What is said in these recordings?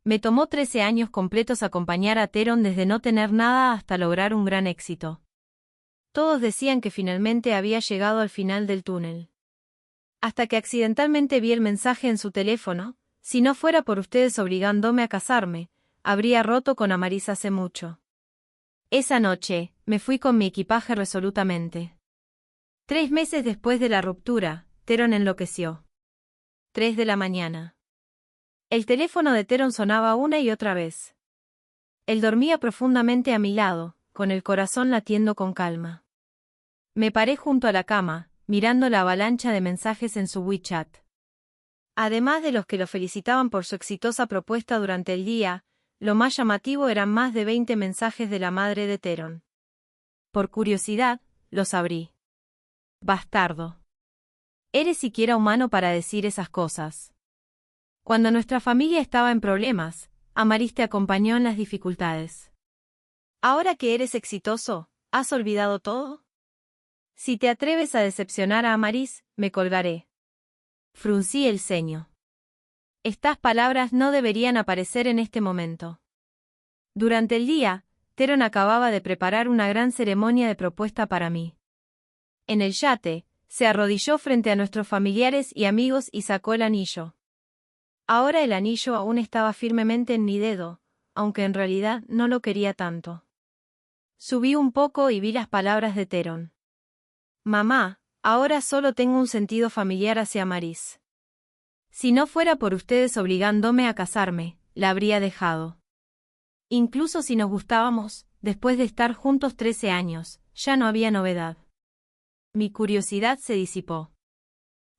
Me tomó 13 años completos acompañar a Teron desde no tener nada hasta lograr un gran éxito. Todos decían que finalmente había llegado al final del túnel. Hasta que accidentalmente vi el mensaje en su teléfono: si no fuera por ustedes obligándome a casarme, habría roto con Amaris hace mucho. Esa noche, me fui con mi equipaje resolutamente. 3 meses después de la ruptura, Teron enloqueció. 3 de la mañana. El teléfono de Teron sonaba una y otra vez. Él dormía profundamente a mi lado, con el corazón latiendo con calma. Me paré junto a la cama, mirando la avalancha de mensajes en su WeChat. Además de los que lo felicitaban por su exitosa propuesta durante el día, lo más llamativo eran más de 20 mensajes de la madre de Teron. Por curiosidad, los abrí. Bastardo. ¿Eres siquiera humano para decir esas cosas? Cuando nuestra familia estaba en problemas, Amaris te acompañó en las dificultades. Ahora que eres exitoso, ¿has olvidado todo? Si te atreves a decepcionar a Amaris, me colgaré. Fruncí el ceño. Estas palabras no deberían aparecer en este momento. Durante el día, Teron acababa de preparar una gran ceremonia de propuesta para mí. En el yate, se arrodilló frente a nuestros familiares y amigos y sacó el anillo. Ahora el anillo aún estaba firmemente en mi dedo, aunque en realidad no lo quería tanto. Subí un poco y vi las palabras de Teron. Mamá, ahora solo tengo un sentido familiar hacia Amaris. Si no fuera por ustedes obligándome a casarme, la habría dejado. Incluso si nos gustábamos, después de estar juntos 13 años, ya no había novedad. Mi curiosidad se disipó.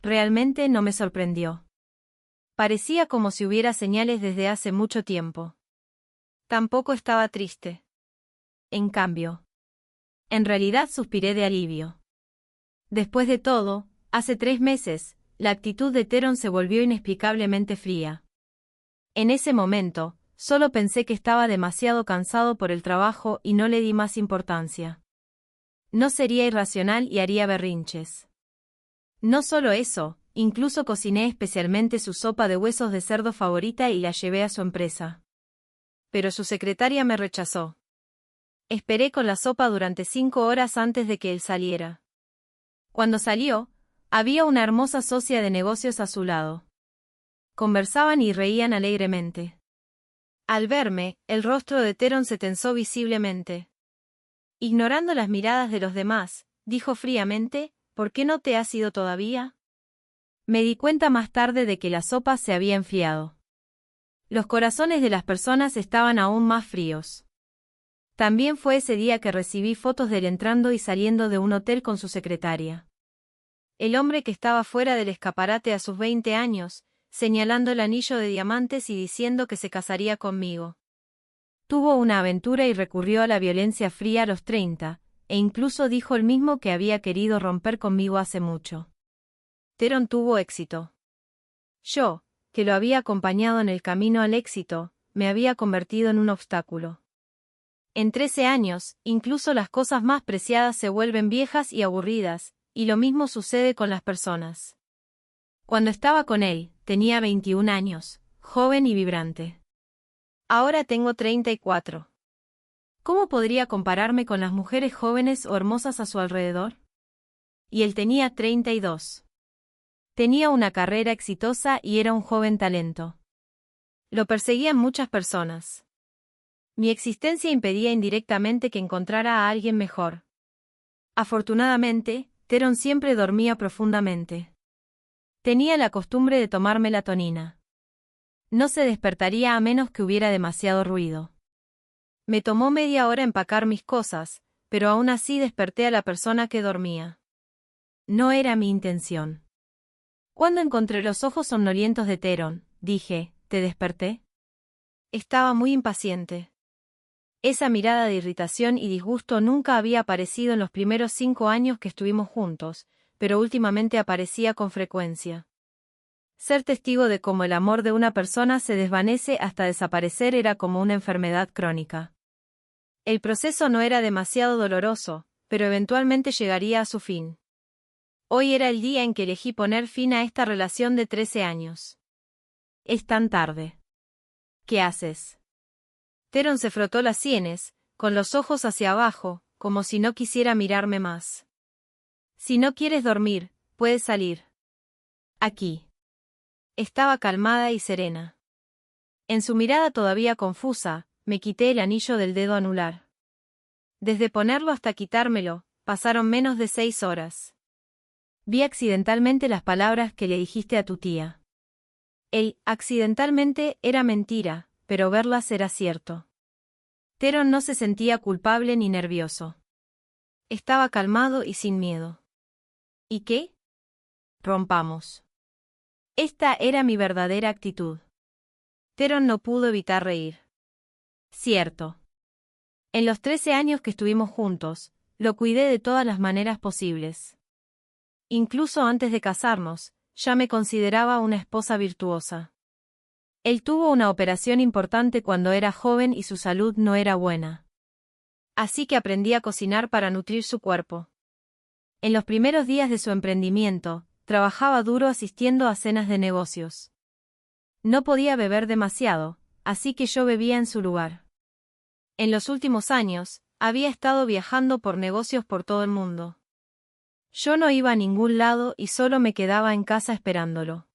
Realmente no me sorprendió. Parecía como si hubiera señales desde hace mucho tiempo. Tampoco estaba triste. En cambio, en realidad suspiré de alivio. Después de todo, hace 3 meses, la actitud de Teron se volvió inexplicablemente fría. En ese momento, solo pensé que estaba demasiado cansado por el trabajo y no le di más importancia. No sería irracional y haría berrinches. No solo eso, incluso cociné especialmente su sopa de huesos de cerdo favorita y la llevé a su empresa. Pero su secretaria me rechazó. Esperé con la sopa durante 5 horas antes de que él saliera. Cuando salió, había una hermosa socia de negocios a su lado. Conversaban y reían alegremente. Al verme, el rostro de Teron se tensó visiblemente. Ignorando las miradas de los demás, dijo fríamente: ¿por qué no te has ido todavía? Me di cuenta más tarde de que la sopa se había enfriado. Los corazones de las personas estaban aún más fríos. También fue ese día que recibí fotos de él entrando y saliendo de un hotel con su secretaria. El hombre que estaba fuera del escaparate a sus 20 años, señalando el anillo de diamantes y diciendo que se casaría conmigo. Tuvo una aventura y recurrió a la violencia fría a los 30, e incluso dijo él mismo que había querido romper conmigo hace mucho. Teron tuvo éxito. Yo, que lo había acompañado en el camino al éxito, me había convertido en un obstáculo. En 13 años, incluso las cosas más preciadas se vuelven viejas y aburridas, y lo mismo sucede con las personas. Cuando estaba con él, tenía 21 años, joven y vibrante. Ahora tengo 34. ¿Cómo podría compararme con las mujeres jóvenes o hermosas a su alrededor? Y él tenía 32. Tenía una carrera exitosa y era un joven talento. Lo perseguían muchas personas. Mi existencia impedía indirectamente que encontrara a alguien mejor. Afortunadamente, Teron siempre dormía profundamente. Tenía la costumbre de tomar melatonina. No se despertaría a menos que hubiera demasiado ruido. Me tomó media hora empacar mis cosas, pero aún así desperté a la persona que dormía. No era mi intención. Cuando encontré los ojos somnolientos de Teron, dije: ¿te desperté? Estaba muy impaciente. Esa mirada de irritación y disgusto nunca había aparecido en los primeros 5 años que estuvimos juntos, pero últimamente aparecía con frecuencia. Ser testigo de cómo el amor de una persona se desvanece hasta desaparecer era como una enfermedad crónica. El proceso no era demasiado doloroso, pero eventualmente llegaría a su fin. Hoy era el día en que elegí poner fin a esta relación de 13 años. Es tan tarde. ¿Qué haces? Teron se frotó las sienes, con los ojos hacia abajo, como si no quisiera mirarme más. Si no quieres dormir, puedes salir. Aquí. Estaba calmada y serena. En su mirada todavía confusa, me quité el anillo del dedo anular. Desde ponerlo hasta quitármelo, pasaron menos de 6 horas. Vi accidentalmente las palabras que le dijiste a tu tía. El accidentalmente era mentira, pero verlas era cierto. Teron no se sentía culpable ni nervioso. Estaba calmado y sin miedo. ¿Y qué? Rompamos. Esta era mi verdadera actitud. Teron no pudo evitar reír. Cierto. En los 13 años que estuvimos juntos, lo cuidé de todas las maneras posibles. Incluso antes de casarnos, ya me consideraba una esposa virtuosa. Él tuvo una operación importante cuando era joven y su salud no era buena. Así que aprendí a cocinar para nutrir su cuerpo. En los primeros días de su emprendimiento, trabajaba duro asistiendo a cenas de negocios. No podía beber demasiado, así que yo bebía en su lugar. En los últimos años, había estado viajando por negocios por todo el mundo. Yo no iba a ningún lado y solo me quedaba en casa esperándolo.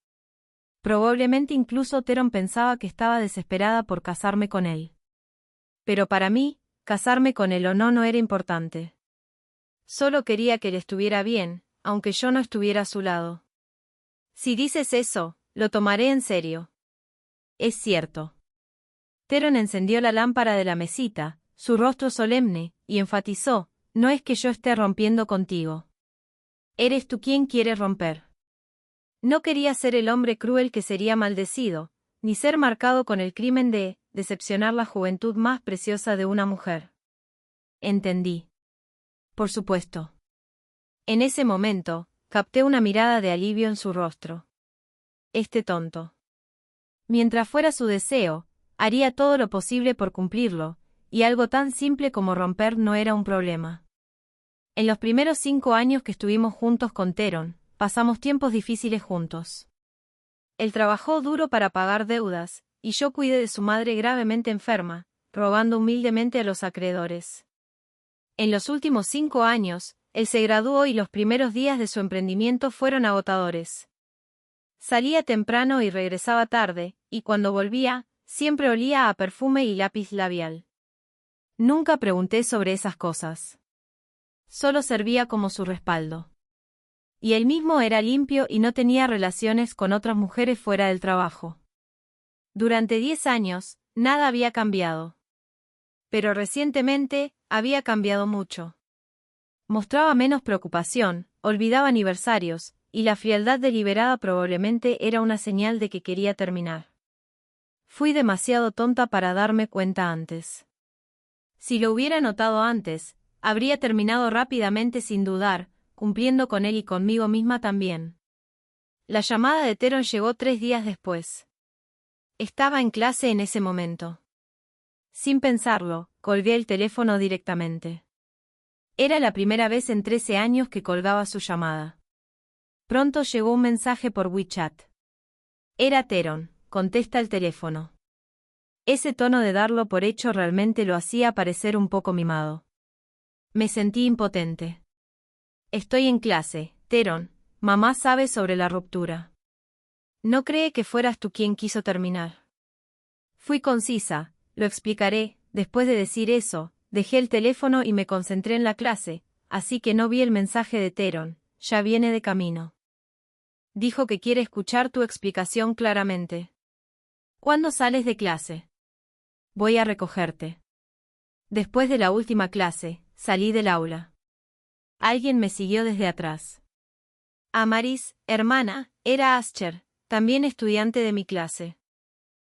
Probablemente incluso Teron pensaba que estaba desesperada por casarme con él. Pero para mí, casarme con él o no era importante. Solo quería que él estuviera bien, aunque yo no estuviera a su lado. Si dices eso, lo tomaré en serio. Es cierto. Teron encendió la lámpara de la mesita, su rostro solemne, y enfatizó, no es que yo esté rompiendo contigo. Eres tú quien quiere romper. No quería ser el hombre cruel que sería maldecido, ni ser marcado con el crimen de decepcionar la juventud más preciosa de una mujer. Entendí. Por supuesto. En ese momento, capté una mirada de alivio en su rostro. Este tonto. Mientras fuera su deseo, haría todo lo posible por cumplirlo, y algo tan simple como romper no era un problema. En los primeros 5 años que estuvimos juntos con Teron, pasamos tiempos difíciles juntos. Él trabajó duro para pagar deudas, y yo cuidé de su madre gravemente enferma, robando humildemente a los acreedores. En los últimos 5 años, él se graduó y los primeros días de su emprendimiento fueron agotadores. Salía temprano y regresaba tarde, y cuando volvía, siempre olía a perfume y lápiz labial. Nunca pregunté sobre esas cosas. Solo servía como su respaldo. Y él mismo era limpio y no tenía relaciones con otras mujeres fuera del trabajo. Durante 10 años, nada había cambiado. Pero recientemente, había cambiado mucho. Mostraba menos preocupación, olvidaba aniversarios, y la frialdad deliberada probablemente era una señal de que quería terminar. Fui demasiado tonta para darme cuenta antes. Si lo hubiera notado antes, habría terminado rápidamente sin dudar, cumpliendo con él y conmigo misma también. La llamada de Teron llegó 3 días después. Estaba en clase en ese momento. Sin pensarlo, colgué el teléfono directamente. Era la primera vez en 13 años que colgaba su llamada. Pronto llegó un mensaje por WeChat. Era Teron, contesta el teléfono. Ese tono de darlo por hecho realmente lo hacía parecer un poco mimado. Me sentí impotente. Estoy en clase, Teron, mamá sabe sobre la ruptura. No cree que fueras tú quien quiso terminar. Fui concisa, lo explicaré. Después de decir eso, dejé el teléfono y me concentré en la clase, así que no vi el mensaje de Teron, ya viene de camino. Dijo que quiere escuchar tu explicación claramente. ¿Cuándo sales de clase? Voy a recogerte. Después de la última clase, salí del aula. Alguien me siguió desde atrás. Amaris, hermana, era Ascher, también estudiante de mi clase.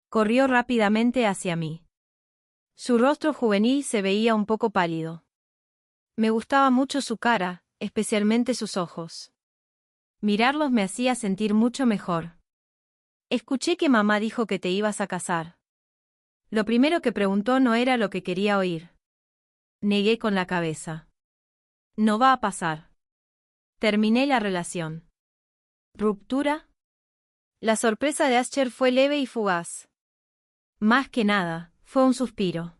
Corrió rápidamente hacia mí. Su rostro juvenil se veía un poco pálido. Me gustaba mucho su cara, especialmente sus ojos. Mirarlos me hacía sentir mucho mejor. Escuché que mamá dijo que te ibas a casar. Lo primero que preguntó no era lo que quería oír. Negué con la cabeza. No va a pasar. Terminé la relación. ¿Ruptura? La sorpresa de Ascher fue leve y fugaz. Más que nada, fue un suspiro.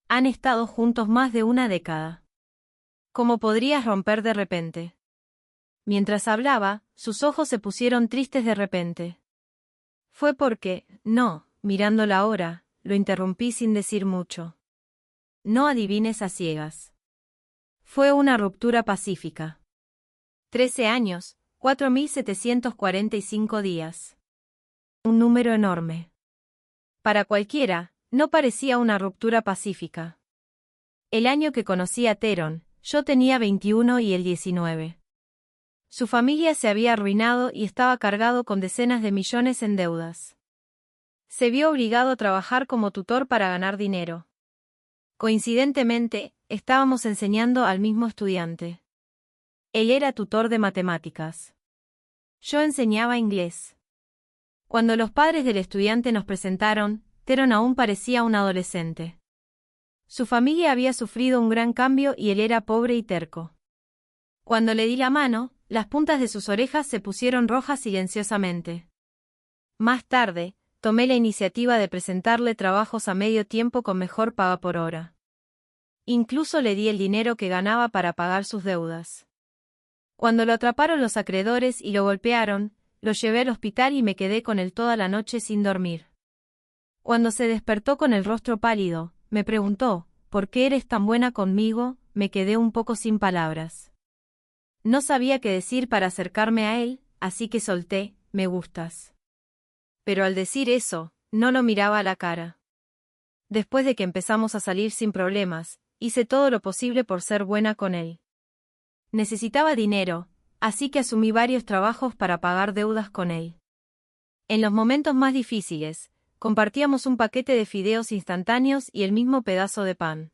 Han estado juntos más de una década. ¿Cómo podrías romper de repente? Mientras hablaba, sus ojos se pusieron tristes de repente. Fue porque, no, mirando la hora, lo interrumpí sin decir mucho. No adivines a ciegas. Fue una ruptura pacífica. 13 años, 4.745 días. Un número enorme. Para cualquiera, no parecía una ruptura pacífica. El año que conocí a Teron, yo tenía 21 y él 19. Su familia se había arruinado y estaba cargado con decenas de millones en deudas. Se vio obligado a trabajar como tutor para ganar dinero. Coincidentemente, estábamos enseñando al mismo estudiante. Él era tutor de matemáticas. Yo enseñaba inglés. Cuando los padres del estudiante nos presentaron, Teron aún parecía un adolescente. Su familia había sufrido un gran cambio y él era pobre y terco. Cuando le di la mano, las puntas de sus orejas se pusieron rojas silenciosamente. Más tarde, tomé la iniciativa de presentarle trabajos a medio tiempo con mejor paga por hora. Incluso le di el dinero que ganaba para pagar sus deudas. Cuando lo atraparon los acreedores y lo golpearon, lo llevé al hospital y me quedé con él toda la noche sin dormir. Cuando se despertó con el rostro pálido, me preguntó, ¿por qué eres tan buena conmigo? Me quedé un poco sin palabras. No sabía qué decir para acercarme a él, así que solté, me gustas. Pero al decir eso, no lo miraba a la cara. Después de que empezamos a salir sin problemas, hice todo lo posible por ser buena con él. Necesitaba dinero, así que asumí varios trabajos para pagar deudas con él. En los momentos más difíciles, compartíamos un paquete de fideos instantáneos y el mismo pedazo de pan.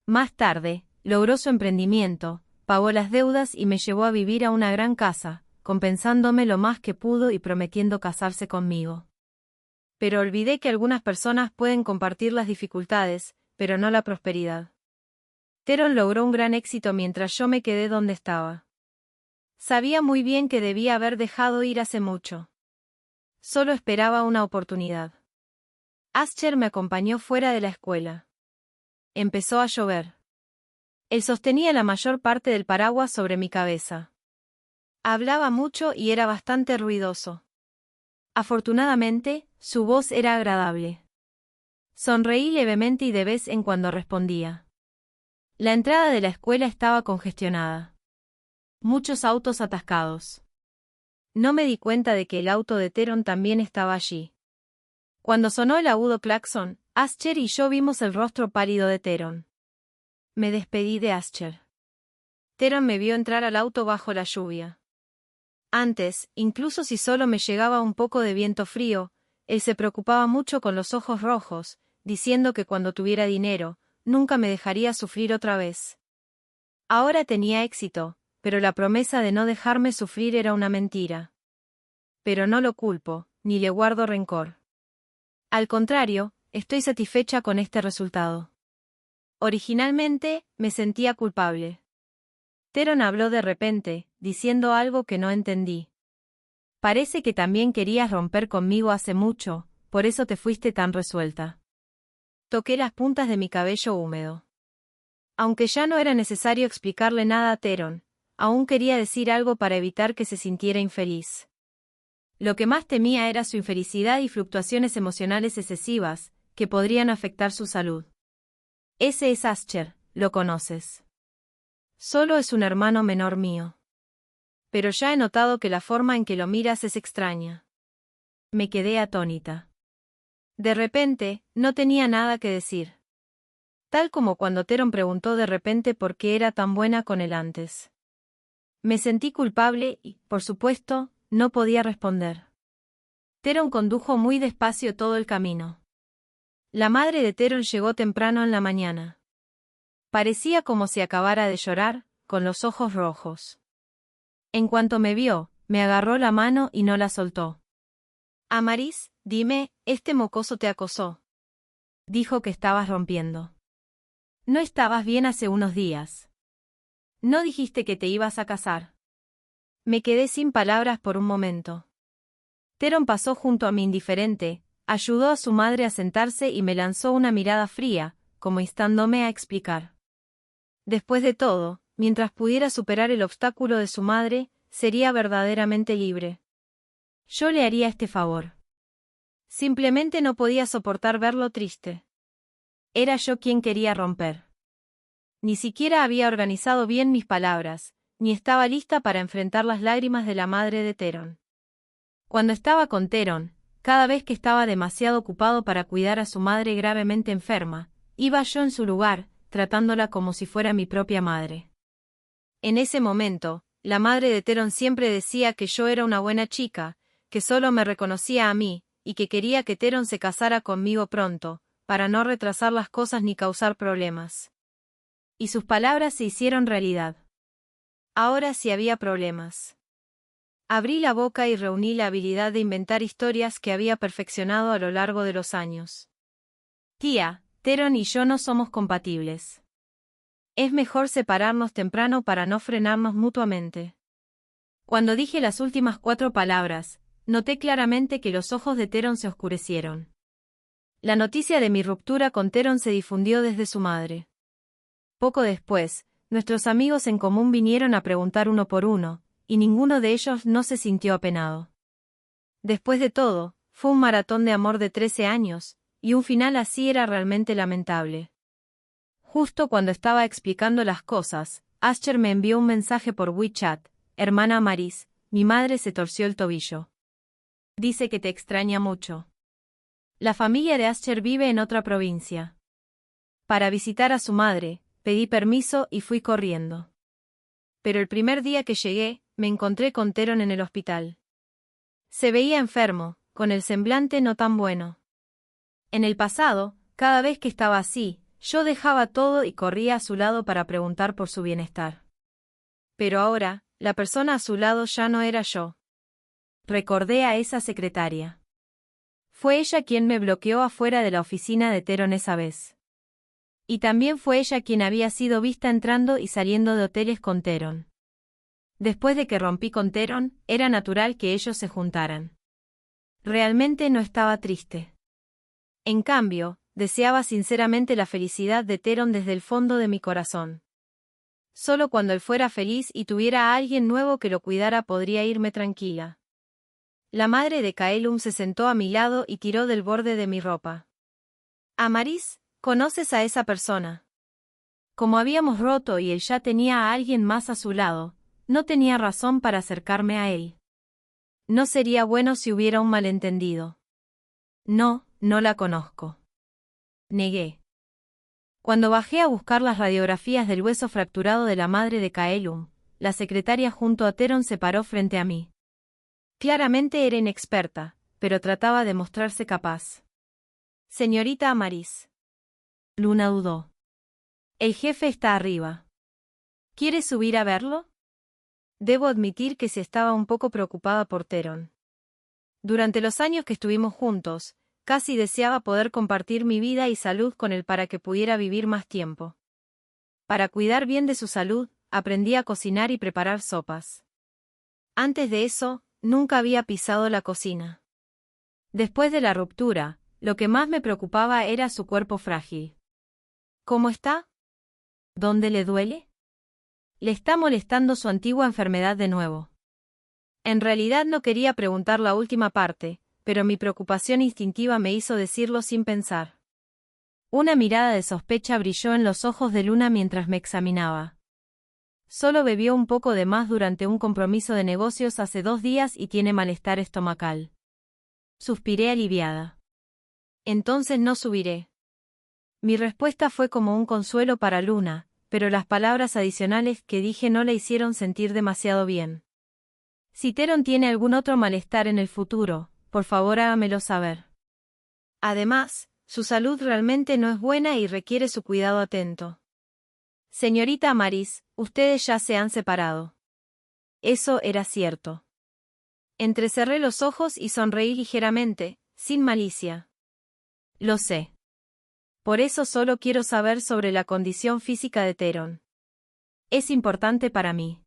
Más tarde, logró su emprendimiento, pagó las deudas y me llevó a vivir a una gran casa, compensándome lo más que pudo y prometiendo casarse conmigo. Pero olvidé que algunas personas pueden compartir las dificultades, pero no la prosperidad. Teron logró un gran éxito mientras yo me quedé donde estaba. Sabía muy bien que debía haber dejado ir hace mucho. Solo esperaba una oportunidad. Ascher me acompañó fuera de la escuela. Empezó a llover. Él sostenía la mayor parte del paraguas sobre mi cabeza. Hablaba mucho y era bastante ruidoso. Afortunadamente, su voz era agradable. Sonreí levemente y de vez en cuando respondía. La entrada de la escuela estaba congestionada. Muchos autos atascados. No me di cuenta de que el auto de Teron también estaba allí. Cuando sonó el agudo claxon, Ascher y yo vimos el rostro pálido de Teron. Me despedí de Ascher. Teron me vio entrar al auto bajo la lluvia. Antes, incluso si solo me llegaba un poco de viento frío, él se preocupaba mucho con los ojos rojos, diciendo que cuando tuviera dinero, nunca me dejaría sufrir otra vez. Ahora tenía éxito, pero la promesa de no dejarme sufrir era una mentira. Pero no lo culpo, ni le guardo rencor. Al contrario, estoy satisfecha con este resultado. Originalmente, me sentía culpable. Teron habló de repente, diciendo algo que no entendí. Parece que también querías romper conmigo hace mucho, por eso te fuiste tan resuelta. Toqué las puntas de mi cabello húmedo. Aunque ya no era necesario explicarle nada a Teron, aún quería decir algo para evitar que se sintiera infeliz. Lo que más temía era su infelicidad y fluctuaciones emocionales excesivas, que podrían afectar su salud. Ese es Ascher, lo conoces. Solo es un hermano menor mío. Pero ya he notado que la forma en que lo miras es extraña. Me quedé atónita. De repente, no tenía nada que decir. Tal como cuando Teron preguntó de repente por qué era tan buena con él antes. Me sentí culpable y, por supuesto, no podía responder. Teron condujo muy despacio todo el camino. La madre de Teron llegó temprano en la mañana. Parecía como si acabara de llorar, con los ojos rojos. En cuanto me vio, me agarró la mano y no la soltó. Amaris, dime, ¿este mocoso te acosó? Dijo que estabas rompiendo. No estabas bien hace unos días. ¿No dijiste que te ibas a casar? Me quedé sin palabras por un momento. Teron pasó junto a mí indiferente, ayudó a su madre a sentarse y me lanzó una mirada fría, como instándome a explicar. Después de todo, mientras pudiera superar el obstáculo de su madre, sería verdaderamente libre. Yo le haría este favor. Simplemente no podía soportar verlo triste. Era yo quien quería romper. Ni siquiera había organizado bien mis palabras, ni estaba lista para enfrentar las lágrimas de la madre de Teron. Cuando estaba con Teron, cada vez que estaba demasiado ocupado para cuidar a su madre gravemente enferma, iba yo en su lugar, tratándola como si fuera mi propia madre. En ese momento, la madre de Teron siempre decía que yo era una buena chica, que solo me reconocía a mí, y que quería que Teron se casara conmigo pronto, para no retrasar las cosas ni causar problemas. Y sus palabras se hicieron realidad. Ahora sí había problemas. Abrí la boca y reuní la habilidad de inventar historias que había perfeccionado a lo largo de los años. Tía, Teron y yo no somos compatibles. Es mejor separarnos temprano para no frenarnos mutuamente. Cuando dije las últimas 4 palabras, noté claramente que los ojos de Teron se oscurecieron. La noticia de mi ruptura con Teron se difundió desde su madre. Poco después, nuestros amigos en común vinieron a preguntar uno por uno, y ninguno de ellos no se sintió apenado. Después de todo, fue un maratón de amor de 13 años, y un final así era realmente lamentable. Justo cuando estaba explicando las cosas, Asher me envió un mensaje por WeChat: hermana Maris, mi madre se torció el tobillo. Dice que te extraña mucho. La familia de Asher vive en otra provincia. Para visitar a su madre, pedí permiso y fui corriendo. Pero el primer día que llegué, me encontré con Teron en el hospital. Se veía enfermo, con el semblante no tan bueno. En el pasado, cada vez que estaba así, yo dejaba todo y corría a su lado para preguntar por su bienestar. Pero ahora, la persona a su lado ya no era yo. Recordé a esa secretaria. Fue ella quien me bloqueó afuera de la oficina de Teron esa vez. Y también fue ella quien había sido vista entrando y saliendo de hoteles con Teron. Después de que rompí con Teron, era natural que ellos se juntaran. Realmente no estaba triste. En cambio, deseaba sinceramente la felicidad de Teron desde el fondo de mi corazón. Solo cuando él fuera feliz y tuviera a alguien nuevo que lo cuidara podría irme tranquila. La madre de Kaelum se sentó a mi lado y tiró del borde de mi ropa. Amaris, ¿conoces a esa persona? Como habíamos roto y él ya tenía a alguien más a su lado, no tenía razón para acercarme a él. No sería bueno si hubiera un malentendido. No, no la conozco. Negué. Cuando bajé a buscar las radiografías del hueso fracturado de la madre de Kaelum, la secretaria junto a Teron se paró frente a mí. Claramente era inexperta, pero trataba de mostrarse capaz. Señorita Amaris. Luna dudó. El jefe está arriba. ¿Quieres subir a verlo? Debo admitir que se estaba un poco preocupada por Teron. Durante los años que estuvimos juntos, casi deseaba poder compartir mi vida y salud con él para que pudiera vivir más tiempo. Para cuidar bien de su salud, aprendí a cocinar y preparar sopas. Antes de eso, nunca había pisado la cocina. Después de la ruptura, lo que más me preocupaba era su cuerpo frágil. ¿Cómo está? ¿Dónde le duele? Le está molestando su antigua enfermedad de nuevo. En realidad no quería preguntar la última parte, pero mi preocupación instintiva me hizo decirlo sin pensar. Una mirada de sospecha brilló en los ojos de Luna mientras me examinaba. Solo bebió un poco de más durante un compromiso de negocios hace 2 días y tiene malestar estomacal. Suspiré aliviada. Entonces no subiré. Mi respuesta fue como un consuelo para Luna, pero las palabras adicionales que dije no la hicieron sentir demasiado bien. Si Teron tiene algún otro malestar en el futuro, por favor hágamelo saber. Además, su salud realmente no es buena y requiere su cuidado atento. Señorita Amaris, ustedes ya se han separado. Eso era cierto. Entrecerré los ojos y sonreí ligeramente, sin malicia. Lo sé. Por eso solo quiero saber sobre la condición física de Teron. Es importante para mí.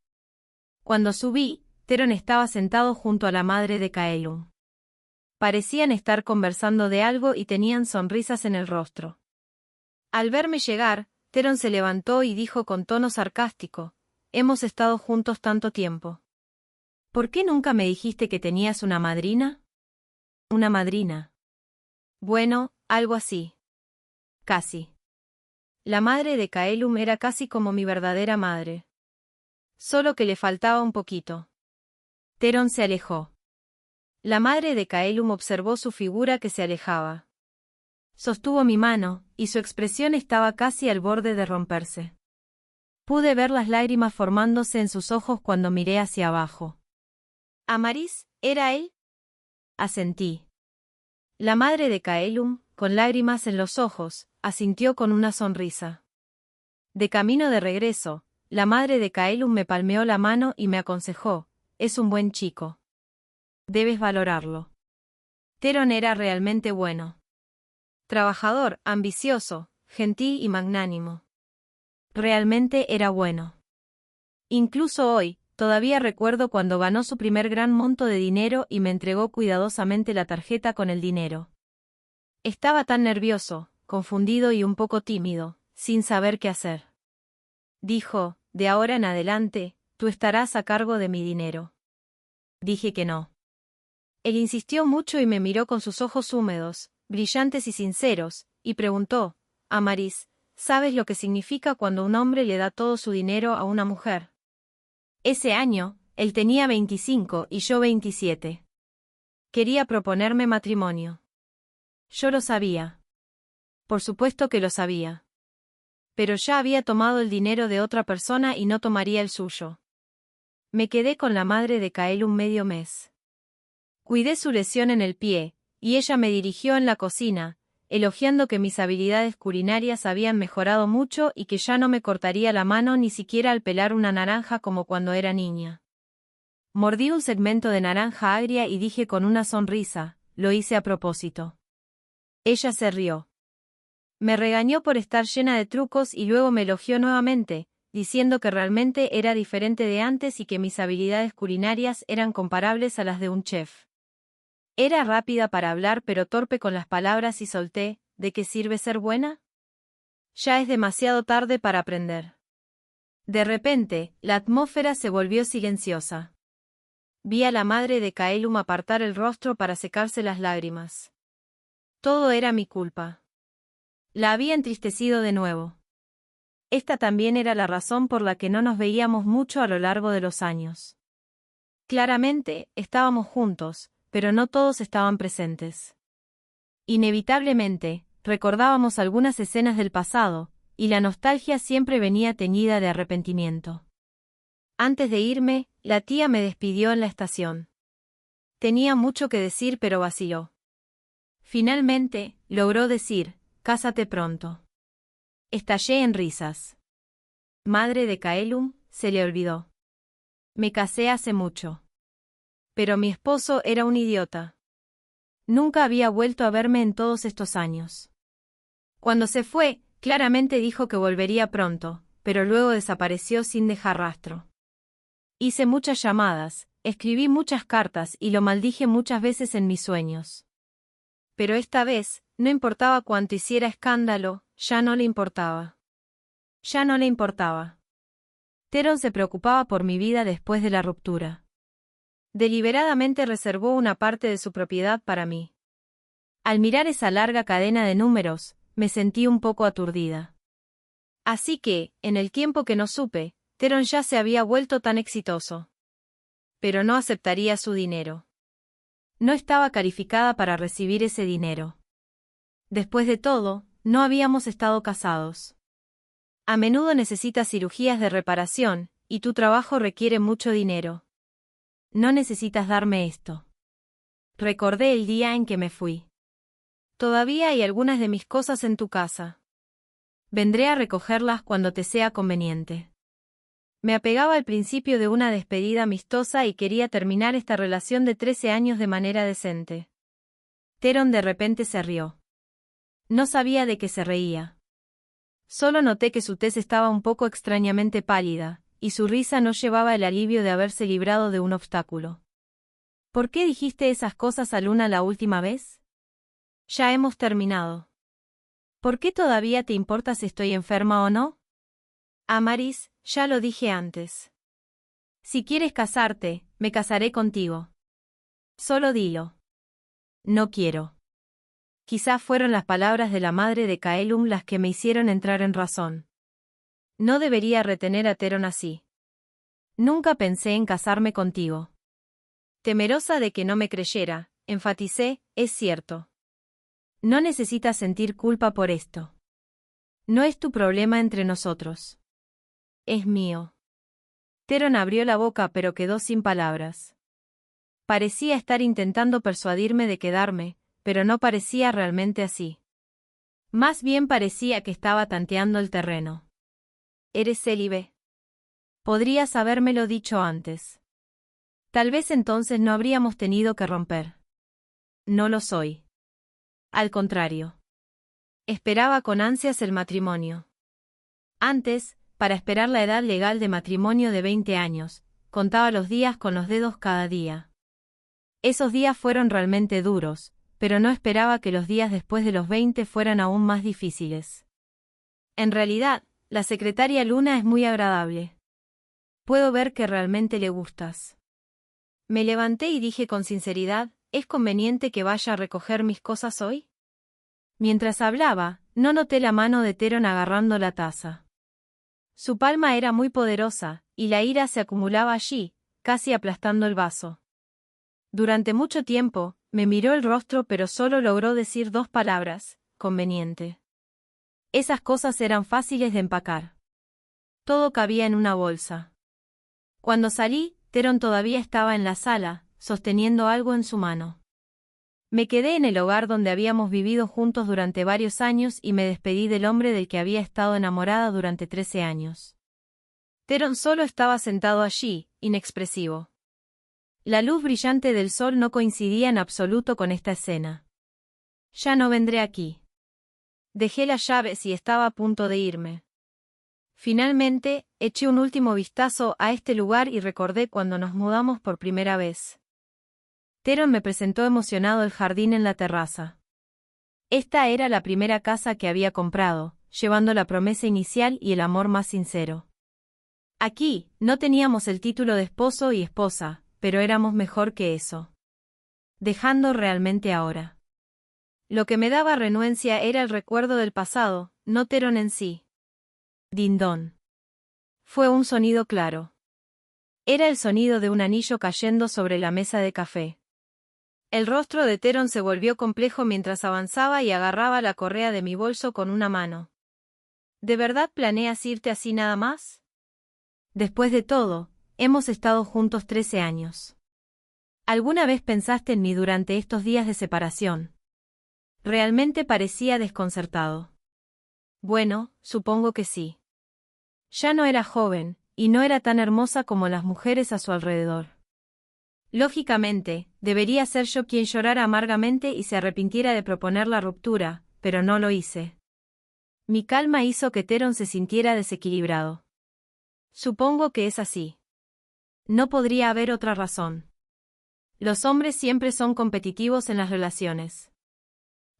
Cuando subí, Teron estaba sentado junto a la madre de Kaelum. Parecían estar conversando de algo y tenían sonrisas en el rostro. Al verme llegar, Teron se levantó y dijo con tono sarcástico: «Hemos estado juntos tanto tiempo. ¿Por qué nunca me dijiste que tenías una madrina?» «¿Una madrina?» «Bueno, algo así. Casi. La madre de Kaelum era casi como mi verdadera madre. Solo que le faltaba un poquito». Teron se alejó. La madre de Kaelum observó su figura que se alejaba. Sostuvo mi mano, y su expresión estaba casi al borde de romperse. Pude ver las lágrimas formándose en sus ojos cuando miré hacia abajo. «¿Amaris, era él?» Asentí. La madre de Kaelum, con lágrimas en los ojos, asintió con una sonrisa. De camino de regreso, la madre de Kaelum me palmeó la mano y me aconsejó: «Es un buen chico. Debes valorarlo». Teron era realmente bueno. Trabajador, ambicioso, gentil y magnánimo. Realmente era bueno. Incluso hoy, todavía recuerdo cuando ganó su primer gran monto de dinero y me entregó cuidadosamente la tarjeta con el dinero. Estaba tan nervioso, confundido y un poco tímido, sin saber qué hacer. Dijo: «De ahora en adelante, tú estarás a cargo de mi dinero». Dije que no. Él insistió mucho y me miró con sus ojos húmedos, brillantes y sinceros, y preguntó: «Amaris, ¿sabes lo que significa cuando un hombre le da todo su dinero a una mujer?» Ese año, él tenía 25 y yo 27. Quería proponerme matrimonio. Yo lo sabía. Por supuesto que lo sabía. Pero ya había tomado el dinero de otra persona y no tomaría el suyo. Me quedé con la madre de Kaelum medio mes. Cuidé su lesión en el pie, y ella me dirigió en la cocina, elogiando que mis habilidades culinarias habían mejorado mucho y que ya no me cortaría la mano ni siquiera al pelar una naranja como cuando era niña. Mordí un segmento de naranja agria y dije con una sonrisa: «Lo hice a propósito». Ella se rió. Me regañó por estar llena de trucos y luego me elogió nuevamente, diciendo que realmente era diferente de antes y que mis habilidades culinarias eran comparables a las de un chef. Era rápida para hablar pero torpe con las palabras y solté: «¿De qué sirve ser buena? Ya es demasiado tarde para aprender». De repente, la atmósfera se volvió silenciosa. Vi a la madre de Kaelum apartar el rostro para secarse las lágrimas. Todo era mi culpa. La había entristecido de nuevo. Esta también era la razón por la que no nos veíamos mucho a lo largo de los años. Claramente, estábamos juntos, pero no todos estaban presentes. Inevitablemente, recordábamos algunas escenas del pasado, y la nostalgia siempre venía teñida de arrepentimiento. Antes de irme, la tía me despidió en la estación. Tenía mucho que decir pero vaciló. Finalmente, logró decir: «Cásate pronto». Estallé en risas. Madre de Kaelum, se le olvidó. Me casé hace mucho. Pero mi esposo era un idiota. Nunca había vuelto a verme en todos estos años. Cuando se fue, claramente dijo que volvería pronto, pero luego desapareció sin dejar rastro. Hice muchas llamadas, escribí muchas cartas y lo maldije muchas veces en mis sueños. Pero esta vez, no importaba cuánto hiciera escándalo, ya no le importaba. Ya no le importaba. Teron se preocupaba por mi vida después de la ruptura. Deliberadamente reservó una parte de su propiedad para mí. Al mirar esa larga cadena de números, me sentí un poco aturdida. Así que, en el tiempo que no supe, Teron ya se había vuelto tan exitoso. Pero no aceptaría su dinero. No estaba calificada para recibir ese dinero. Después de todo, no habíamos estado casados. A menudo necesitas cirugías de reparación, y tu trabajo requiere mucho dinero. No necesitas darme esto. Recordé el día en que me fui. Todavía hay algunas de mis cosas en tu casa. Vendré a recogerlas cuando te sea conveniente. Me apegaba al principio de una despedida amistosa y quería terminar esta relación de 13 años de manera decente. Teron de repente se rió. No sabía de qué se reía. Solo noté que su tez estaba un poco extrañamente pálida, y su risa no llevaba el alivio de haberse librado de un obstáculo. ¿Por qué dijiste esas cosas a Luna la última vez? Ya hemos terminado. ¿Por qué todavía te importa si estoy enferma o no? Amaris, ya lo dije antes. Si quieres casarte, me casaré contigo. Solo dilo. No quiero. Quizá fueron las palabras de la madre de Kaelum las que me hicieron entrar en razón. No debería retener a Teron así. Nunca pensé en casarme contigo. Temerosa de que no me creyera, enfaticé, es cierto. No necesitas sentir culpa por esto. No es tu problema entre nosotros. Es mío. Teron abrió la boca pero quedó sin palabras. Parecía estar intentando persuadirme de quedarme, pero no parecía realmente así. Más bien parecía que estaba tanteando el terreno. ¿Eres célibe? Podrías habérmelo dicho antes. Tal vez entonces no habríamos tenido que romper. No lo soy. Al contrario. Esperaba con ansias el matrimonio. Antes, para esperar la edad legal de matrimonio de 20 años, contaba los días con los dedos cada día. Esos días fueron realmente duros, pero no esperaba que los días después de los 20 fueran aún más difíciles. En realidad, la secretaria Luna es muy agradable. Puedo ver que realmente le gustas. Me levanté y dije con sinceridad, ¿es conveniente que vaya a recoger mis cosas hoy? Mientras hablaba, no noté la mano de Teron agarrando la taza. Su palma era muy poderosa, y la ira se acumulaba allí, casi aplastando el vaso. Durante mucho tiempo, me miró el rostro pero solo logró decir 2 palabras, conveniente. Esas cosas eran fáciles de empacar. Todo cabía en una bolsa. Cuando salí, Teron todavía estaba en la sala, sosteniendo algo en su mano. Me quedé en el hogar donde habíamos vivido juntos durante varios años y me despedí del hombre del que había estado enamorada durante 13 años. Teron solo estaba sentado allí, inexpresivo. La luz brillante del sol no coincidía en absoluto con esta escena. Ya no vendré aquí. Dejé las llaves y estaba a punto de irme. Finalmente, eché un último vistazo a este lugar y recordé cuando nos mudamos por primera vez. Teron me presentó emocionado el jardín en la terraza. Esta era la primera casa que había comprado, llevando la promesa inicial y el amor más sincero. Aquí, no teníamos el título de esposo y esposa, pero éramos mejor que eso. Dejando realmente ahora. Lo que me daba renuencia era el recuerdo del pasado, no Teron en sí. Dindón. Fue un sonido claro. Era el sonido de un anillo cayendo sobre la mesa de café. El rostro de Teron se volvió complejo mientras avanzaba y agarraba la correa de mi bolso con una mano. ¿De verdad planeas irte así nada más? Después de todo, hemos estado juntos 13 años. ¿Alguna vez pensaste en mí durante estos días de separación? Realmente parecía desconcertado. Bueno, supongo que sí. Ya no era joven, y no era tan hermosa como las mujeres a su alrededor. Lógicamente, debería ser yo quien llorara amargamente y se arrepintiera de proponer la ruptura, pero no lo hice. Mi calma hizo que Teron se sintiera desequilibrado. Supongo que es así. No podría haber otra razón. Los hombres siempre son competitivos en las relaciones.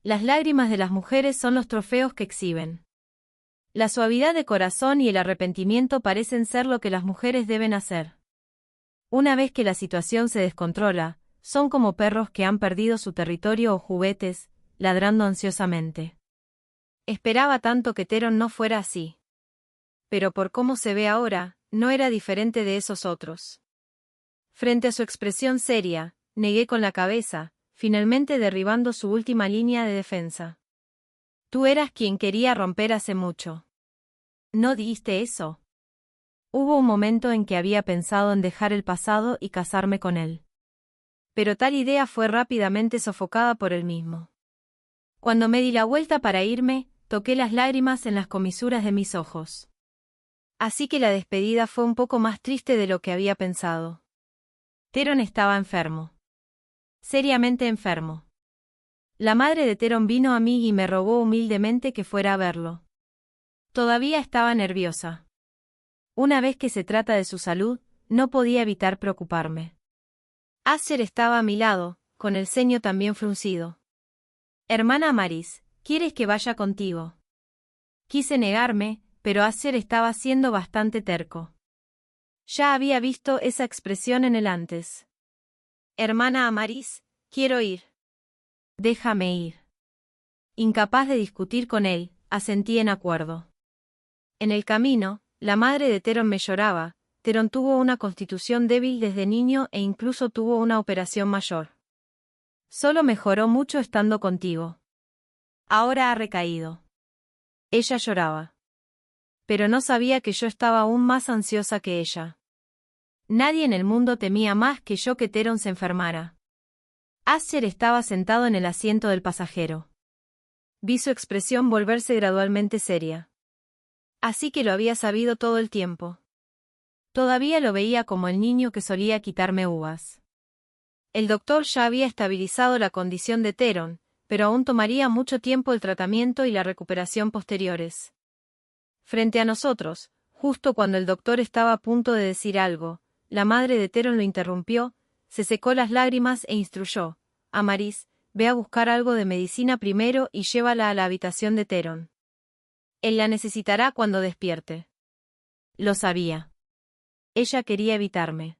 Las lágrimas de las mujeres son los trofeos que exhiben. La suavidad de corazón y el arrepentimiento parecen ser lo que las mujeres deben hacer. Una vez que la situación se descontrola, son como perros que han perdido su territorio o juguetes, ladrando ansiosamente. Esperaba tanto que Teron no fuera así. Pero por cómo se ve ahora, no era diferente de esos otros. Frente a su expresión seria, negué con la cabeza, finalmente derribando su última línea de defensa. Tú eras quien quería romper hace mucho. ¿No dijiste eso? Hubo un momento en que había pensado en dejar el pasado y casarme con él. Pero tal idea fue rápidamente sofocada por él mismo. Cuando me di la vuelta para irme, toqué las lágrimas en las comisuras de mis ojos. Así que la despedida fue un poco más triste de lo que había pensado. Teron estaba enfermo. Seriamente enfermo. La madre de Teron vino a mí y me rogó humildemente que fuera a verlo. Todavía estaba nerviosa. Una vez que se trata de su salud, no podía evitar preocuparme. Asher estaba a mi lado, con el ceño también fruncido. Hermana Amaris, ¿quieres que vaya contigo? Quise negarme, pero Asher estaba siendo bastante terco. Ya había visto esa expresión en él antes. Hermana Amaris, quiero ir. Déjame ir. Incapaz de discutir con él, asentí en acuerdo. En el camino, la madre de Teron me lloraba. Teron tuvo una constitución débil desde niño e incluso tuvo una operación mayor. Solo mejoró mucho estando contigo. Ahora ha recaído. Ella lloraba. Pero no sabía que yo estaba aún más ansiosa que ella. Nadie en el mundo temía más que yo que Teron se enfermara. Asher estaba sentado en el asiento del pasajero. Vi su expresión volverse gradualmente seria. Así que lo había sabido todo el tiempo. Todavía lo veía como el niño que solía quitarme uvas. El doctor ya había estabilizado la condición de Teron, pero aún tomaría mucho tiempo el tratamiento y la recuperación posteriores. Frente a nosotros, justo cuando el doctor estaba a punto de decir algo, la madre de Teron lo interrumpió, se secó las lágrimas e instruyó: Amaris, ve a buscar algo de medicina primero y llévala a la habitación de Teron. Él la necesitará cuando despierte. Lo sabía. Ella quería evitarme.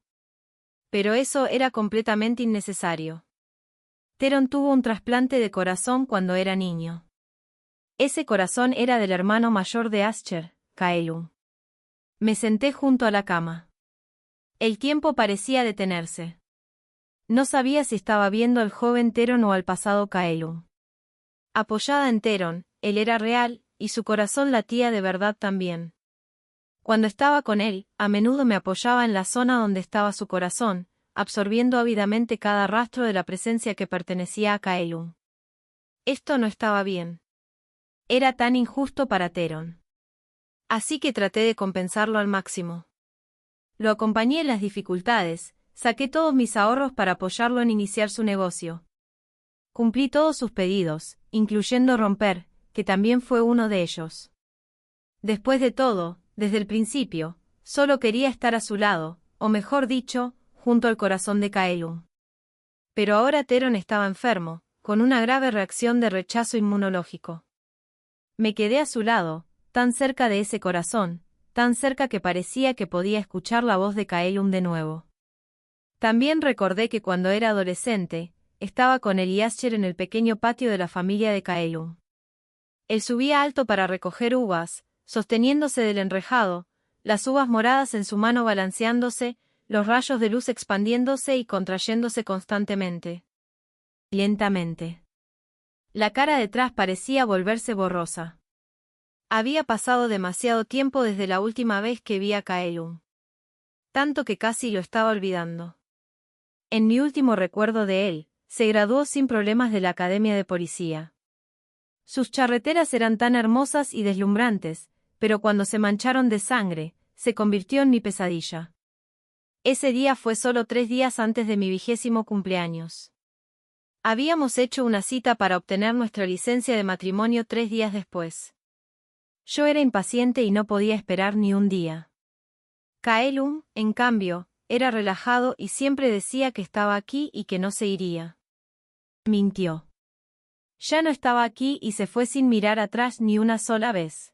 Pero eso era completamente innecesario. Teron tuvo un trasplante de corazón cuando era niño. Ese corazón era del hermano mayor de Asher, Kaelum. Me senté junto a la cama. El tiempo parecía detenerse. No sabía si estaba viendo al joven Teron o al pasado Kaelum. Apoyada en Teron, él era real, y su corazón latía de verdad también. Cuando estaba con él, a menudo me apoyaba en la zona donde estaba su corazón, absorbiendo ávidamente cada rastro de la presencia que pertenecía a Kaelum. Esto no estaba bien. Era tan injusto para Teron. Así que traté de compensarlo al máximo. Lo acompañé en las dificultades, saqué todos mis ahorros para apoyarlo en iniciar su negocio. Cumplí todos sus pedidos, incluyendo romper, que también fue uno de ellos. Después de todo, desde el principio, solo quería estar a su lado, o mejor dicho, junto al corazón de Kaelum. Pero ahora Teron estaba enfermo, con una grave reacción de rechazo inmunológico. Me quedé a su lado, tan cerca de ese corazón, tan cerca que parecía que podía escuchar la voz de Kaelum de nuevo. También recordé que cuando era adolescente, estaba con él y Asher en el pequeño patio de la familia de Kaelum. Él subía alto para recoger uvas, sosteniéndose del enrejado, las uvas moradas en su mano balanceándose, los rayos de luz expandiéndose y contrayéndose constantemente. Lentamente. La cara detrás parecía volverse borrosa. Había pasado demasiado tiempo desde la última vez que vi a Kaelum. Tanto que casi lo estaba olvidando. En mi último recuerdo de él, se graduó sin problemas de la Academia de Policía. Sus charreteras eran tan hermosas y deslumbrantes, pero cuando se mancharon de sangre, se convirtió en mi pesadilla. Ese día fue solo 3 días antes de mi 20º cumpleaños. Habíamos hecho una cita para obtener nuestra licencia de matrimonio 3 días después. Yo era impaciente y no podía esperar ni un día. Kaelum, en cambio, era relajado y siempre decía que estaba aquí y que no se iría. Mintió. Ya no estaba aquí y se fue sin mirar atrás ni una sola vez.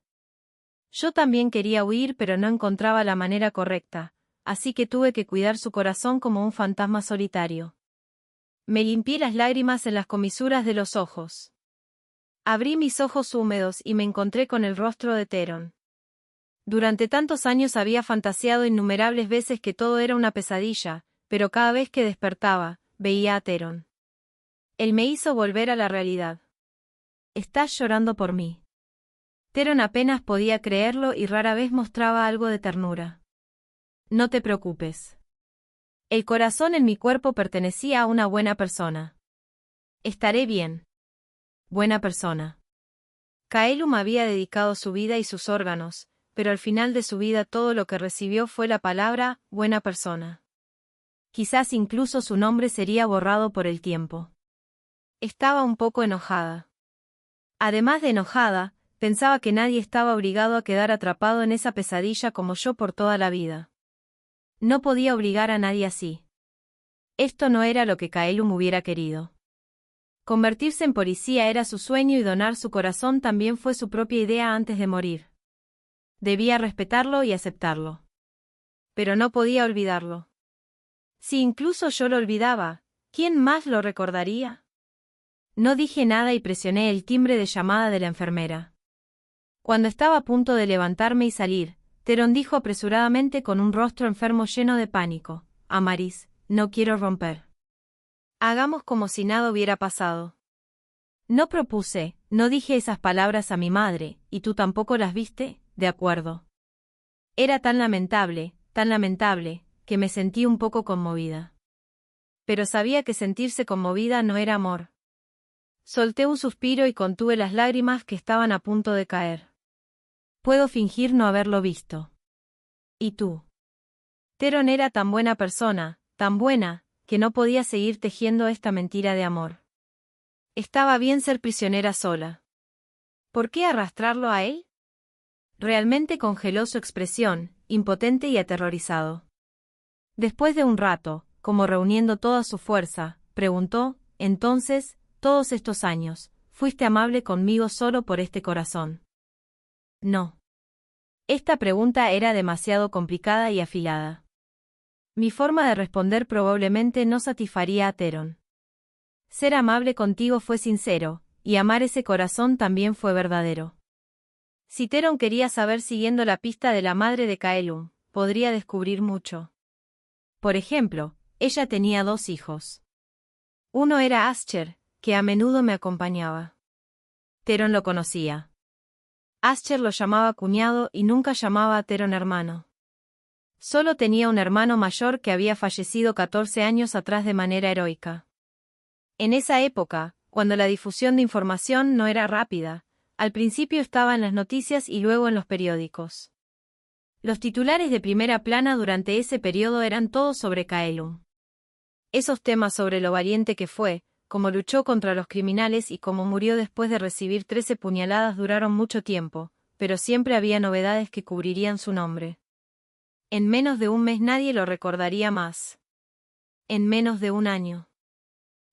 Yo también quería huir pero no encontraba la manera correcta, así que tuve que cuidar su corazón como un fantasma solitario. Me limpié las lágrimas en las comisuras de los ojos. Abrí mis ojos húmedos y me encontré con el rostro de Teron. Durante tantos años había fantaseado innumerables veces que todo era una pesadilla, pero cada vez que despertaba, veía a Teron. Él me hizo volver a la realidad. «¿Estás llorando por mí?» Teron apenas podía creerlo y rara vez mostraba algo de ternura. «No te preocupes. El corazón en mi cuerpo pertenecía a una buena persona. Estaré bien». Buena persona. Kaelum había dedicado su vida y sus órganos, pero al final de su vida todo lo que recibió fue la palabra «buena persona». Quizás incluso su nombre sería borrado por el tiempo. Estaba un poco enojada. Además de enojada, pensaba que nadie estaba obligado a quedar atrapado en esa pesadilla como yo por toda la vida. No podía obligar a nadie así. Esto no era lo que Kaelum hubiera querido. Convertirse en policía era su sueño y donar su corazón también fue su propia idea antes de morir. Debía respetarlo y aceptarlo. Pero no podía olvidarlo. Si incluso yo lo olvidaba, ¿quién más lo recordaría? No dije nada y presioné el timbre de llamada de la enfermera. Cuando estaba a punto de levantarme y salir, Teron dijo apresuradamente con un rostro enfermo lleno de pánico: Amaris, no quiero romper. Hagamos como si nada hubiera pasado. No propuse, no dije esas palabras a mi madre, ¿y tú tampoco las viste? De acuerdo. Era tan lamentable, que me sentí un poco conmovida. Pero sabía que sentirse conmovida no era amor. Solté un suspiro y contuve las lágrimas que estaban a punto de caer. Puedo fingir no haberlo visto. ¿Y tú? Teron era tan buena persona, tan buena, que no podía seguir tejiendo esta mentira de amor. Estaba bien ser prisionera sola. ¿Por qué arrastrarlo a él? Realmente congeló su expresión, impotente y aterrorizado. Después de un rato, como reuniendo toda su fuerza, preguntó: entonces, todos estos años, ¿fuiste amable conmigo solo por este corazón? No. Esta pregunta era demasiado complicada y afilada. Mi forma de responder probablemente no satisfaría a Teron. Ser amable contigo fue sincero, y amar ese corazón también fue verdadero. Si Teron quería saber siguiendo la pista de la madre de Kaelum, podría descubrir mucho. Por ejemplo, ella tenía 2 hijos. Uno era Ascher, que a menudo me acompañaba. Teron lo conocía. Ascher lo llamaba cuñado y nunca llamaba a Teron hermano. Solo tenía un hermano mayor que había fallecido 14 años atrás de manera heroica. En esa época, cuando la difusión de información no era rápida, al principio estaba en las noticias y luego en los periódicos. Los titulares de primera plana durante ese periodo eran todos sobre Kaelum. Esos temas sobre lo valiente que fue, cómo luchó contra los criminales y cómo murió después de recibir 13 puñaladas duraron mucho tiempo, pero siempre había novedades que cubrirían su nombre. En menos de un mes nadie lo recordaría más. En menos de un año.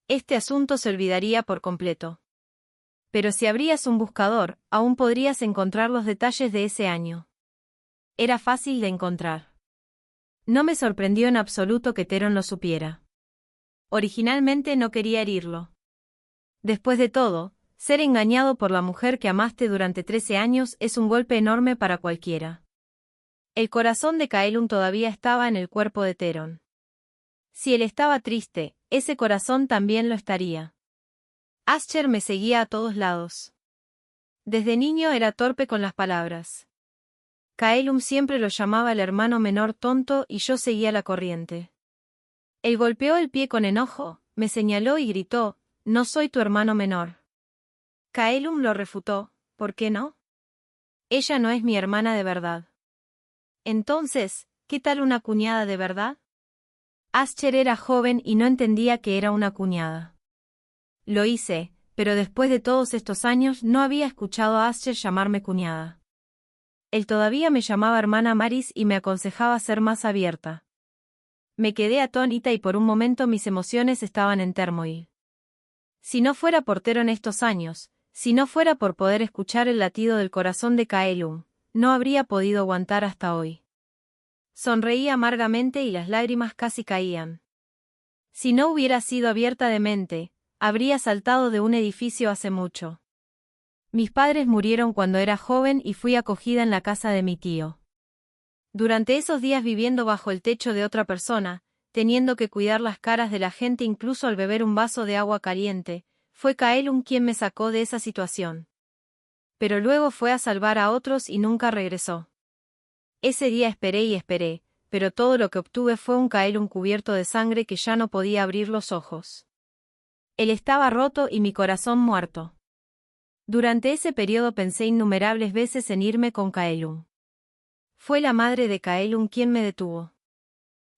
Este asunto se olvidaría por completo. Pero si abrías un buscador, aún podrías encontrar los detalles de ese año. Era fácil de encontrar. No me sorprendió en absoluto que Teron lo supiera. Originalmente no quería herirlo. Después de todo, ser engañado por la mujer que amaste durante 13 años es un golpe enorme para cualquiera. El corazón de Kaelum todavía estaba en el cuerpo de Teron. Si él estaba triste, ese corazón también lo estaría. Ascher me seguía a todos lados. Desde niño era torpe con las palabras. Kaelum siempre lo llamaba el hermano menor tonto y yo seguía la corriente. Él golpeó el pie con enojo, me señaló y gritó: no soy tu hermano menor. Kaelum lo refutó: ¿por qué no? Ella no es mi hermana de verdad. Entonces, ¿qué tal una cuñada de verdad? Ascher era joven y no entendía que era una cuñada. Lo hice, pero después de todos estos años no había escuchado a Ascher llamarme cuñada. Él todavía me llamaba hermana Maris y me aconsejaba ser más abierta. Me quedé atónita y por un momento mis emociones estaban en turmoil. Si no fuera por Teron estos años, si no fuera por poder escuchar el latido del corazón de Kaelum, no habría podido aguantar hasta hoy. Sonreí amargamente y las lágrimas casi caían. Si no hubiera sido abierta de mente, habría saltado de un edificio hace mucho. Mis padres murieron cuando era joven y fui acogida en la casa de mi tío. Durante esos días viviendo bajo el techo de otra persona, teniendo que cuidar las caras de la gente incluso al beber un vaso de agua caliente, fue Kaelum quien me sacó de esa situación. Pero luego fue a salvar a otros y nunca regresó. Ese día esperé y esperé, pero todo lo que obtuve fue un Kaelum cubierto de sangre que ya no podía abrir los ojos. Él estaba roto y mi corazón muerto. Durante ese periodo pensé innumerables veces en irme con Kaelum. Fue la madre de Kaelum quien me detuvo.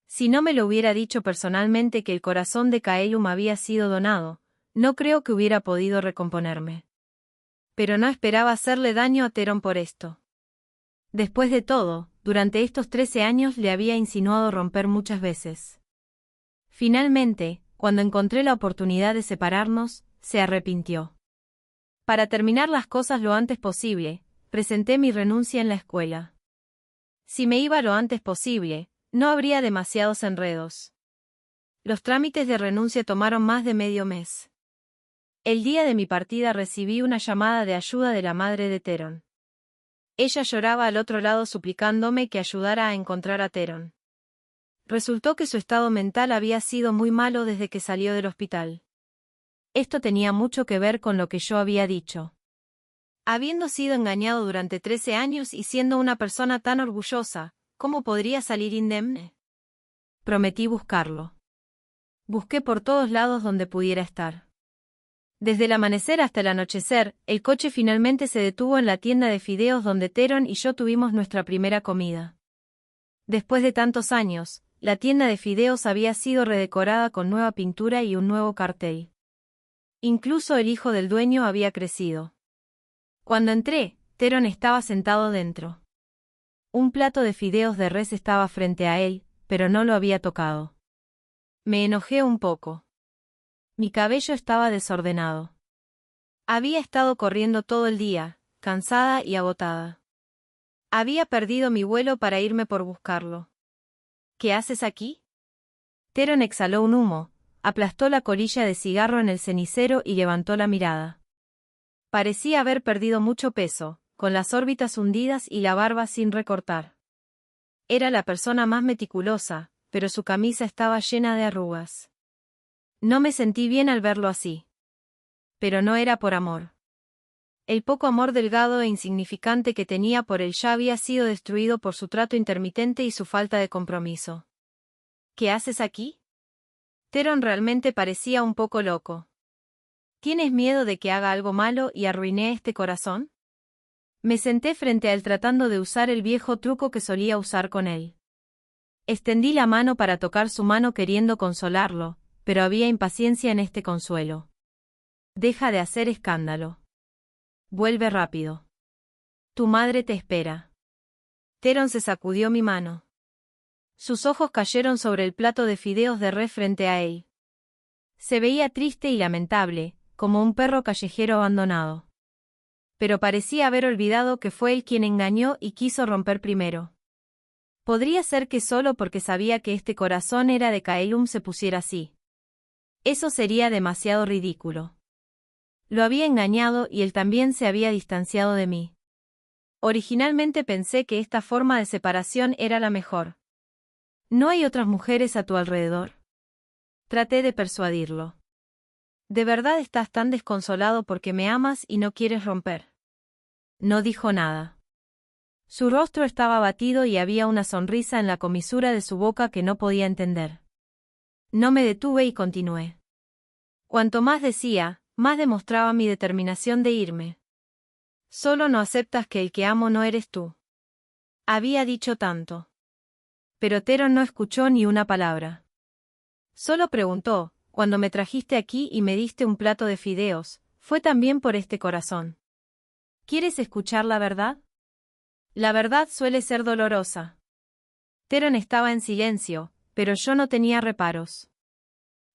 Si no me lo hubiera dicho personalmente que el corazón de Kaelum había sido donado, no creo que hubiera podido recomponerme. Pero no esperaba hacerle daño a Teron por esto. Después de todo, durante estos 13 años le había insinuado romper muchas veces. Finalmente, cuando encontré la oportunidad de separarnos, se arrepintió. Para terminar las cosas lo antes posible, presenté mi renuncia en la escuela. Si me iba lo antes posible, no habría demasiados enredos. Los trámites de renuncia tomaron más de medio mes. El día de mi partida recibí una llamada de ayuda de la madre de Teron. Ella lloraba al otro lado suplicándome que ayudara a encontrar a Teron. Resultó que su estado mental había sido muy malo desde que salió del hospital. Esto tenía mucho que ver con lo que yo había dicho. Habiendo sido engañado durante 13 años y siendo una persona tan orgullosa, ¿cómo podría salir indemne? Prometí buscarlo. Busqué por todos lados donde pudiera estar. Desde el amanecer hasta el anochecer, el coche finalmente se detuvo en la tienda de fideos donde Teron y yo tuvimos nuestra primera comida. Después de tantos años, la tienda de fideos había sido redecorada con nueva pintura y un nuevo cartel. Incluso el hijo del dueño había crecido. Cuando entré, Teron estaba sentado dentro. Un plato de fideos de res estaba frente a él, pero no lo había tocado. Me enojé un poco. Mi cabello estaba desordenado. Había estado corriendo todo el día, cansada y agotada. Había perdido mi vuelo para irme por buscarlo. ¿Qué haces aquí? Teron exhaló un humo, aplastó la colilla de cigarro en el cenicero y levantó la mirada. Parecía haber perdido mucho peso, con las órbitas hundidas y la barba sin recortar. Era la persona más meticulosa, pero su camisa estaba llena de arrugas. No me sentí bien al verlo así. Pero no era por amor. El poco amor delgado e insignificante que tenía por él ya había sido destruido por su trato intermitente y su falta de compromiso. ¿Qué haces aquí? Teron realmente parecía un poco loco. ¿Tienes miedo de que haga algo malo y arruiné este corazón? Me senté frente a él tratando de usar el viejo truco que solía usar con él. Extendí la mano para tocar su mano queriendo consolarlo, pero había impaciencia en este consuelo. Deja de hacer escándalo. Vuelve rápido. Tu madre te espera. Teron se sacudió mi mano. Sus ojos cayeron sobre el plato de fideos de res frente a él. Se veía triste y lamentable, como un perro callejero abandonado. Pero parecía haber olvidado que fue él quien engañó y quiso romper primero. Podría ser que solo porque sabía que este corazón era de Kaelum se pusiera así. Eso sería demasiado ridículo. Lo había engañado y él también se había distanciado de mí. Originalmente pensé que esta forma de separación era la mejor. ¿No hay otras mujeres a tu alrededor? Traté de persuadirlo. ¿De verdad estás tan desconsolado porque me amas y no quieres romper? No dijo nada. Su rostro estaba abatido y había una sonrisa en la comisura de su boca que no podía entender. No me detuve y continué. Cuanto más decía, más demostraba mi determinación de irme. Solo no aceptas que el que amo no eres tú. Había dicho tanto. Pero Teron no escuchó ni una palabra. Solo preguntó, cuando me trajiste aquí y me diste un plato de fideos, ¿fue también por este corazón? ¿Quieres escuchar la verdad? La verdad suele ser dolorosa. Teron estaba en silencio, pero yo no tenía reparos.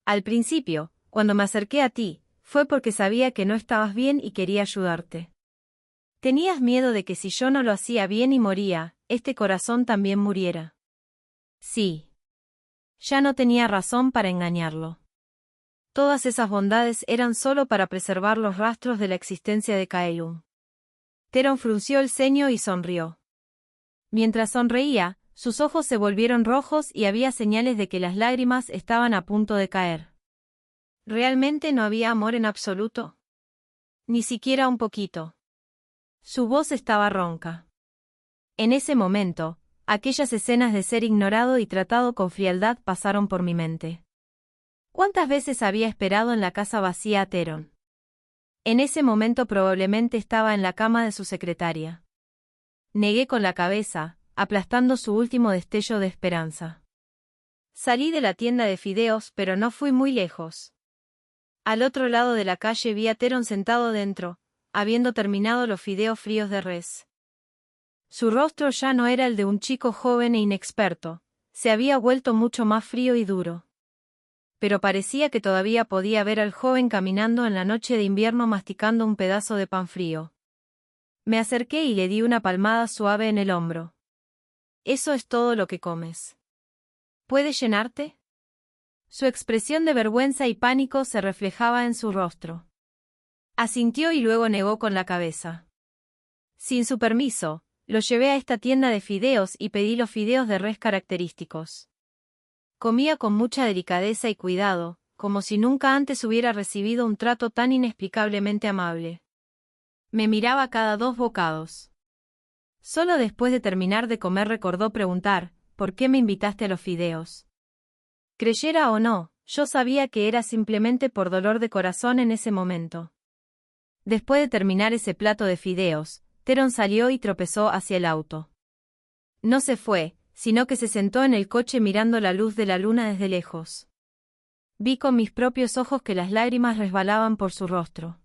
Al principio, cuando me acerqué a ti, fue porque sabía que no estabas bien y quería ayudarte. Tenías miedo de que si yo no lo hacía bien y moría, este corazón también muriera. Sí. Ya no tenía razón para engañarlo. Todas esas bondades eran solo para preservar los rastros de la existencia de Kaelum. Teron frunció el ceño y sonrió. Mientras sonreía, sus ojos se volvieron rojos y había señales de que las lágrimas estaban a punto de caer. ¿Realmente no había amor en absoluto? Ni siquiera un poquito. Su voz estaba ronca. En ese momento, aquellas escenas de ser ignorado y tratado con frialdad pasaron por mi mente. ¿Cuántas veces había esperado en la casa vacía a Teron? En ese momento probablemente estaba en la cama de su secretaria. Negué con la cabeza, aplastando su último destello de esperanza. Salí de la tienda de fideos, pero no fui muy lejos. Al otro lado de la calle vi a Teron sentado dentro, habiendo terminado los fideos fríos de res. Su rostro ya no era el de un chico joven e inexperto, se había vuelto mucho más frío y duro. pero parecía que todavía podía ver al joven caminando en la noche de invierno masticando un pedazo de pan frío. Me acerqué y le di una palmada suave en el hombro. «¿Eso es todo lo que comes? ¿Puedes llenarte?» Su expresión de vergüenza y pánico se reflejaba en su rostro. Asintió y luego negó con la cabeza. Sin su permiso, lo llevé a esta tienda de fideos y pedí los fideos de res característicos. Comía con mucha delicadeza y cuidado, como si nunca antes hubiera recibido un trato tan inexplicablemente amable. Me miraba cada 2 bocados. Solo después de terminar de comer recordó preguntar, «¿Por qué me invitaste a los fideos?» Creyera o no, yo sabía que era simplemente por dolor de corazón en ese momento. Después de terminar ese plato de fideos, Teron salió y tropezó hacia el auto. No se fue, sino que se sentó en el coche mirando la luz de la luna desde lejos. Vi con mis propios ojos que las lágrimas resbalaban por su rostro.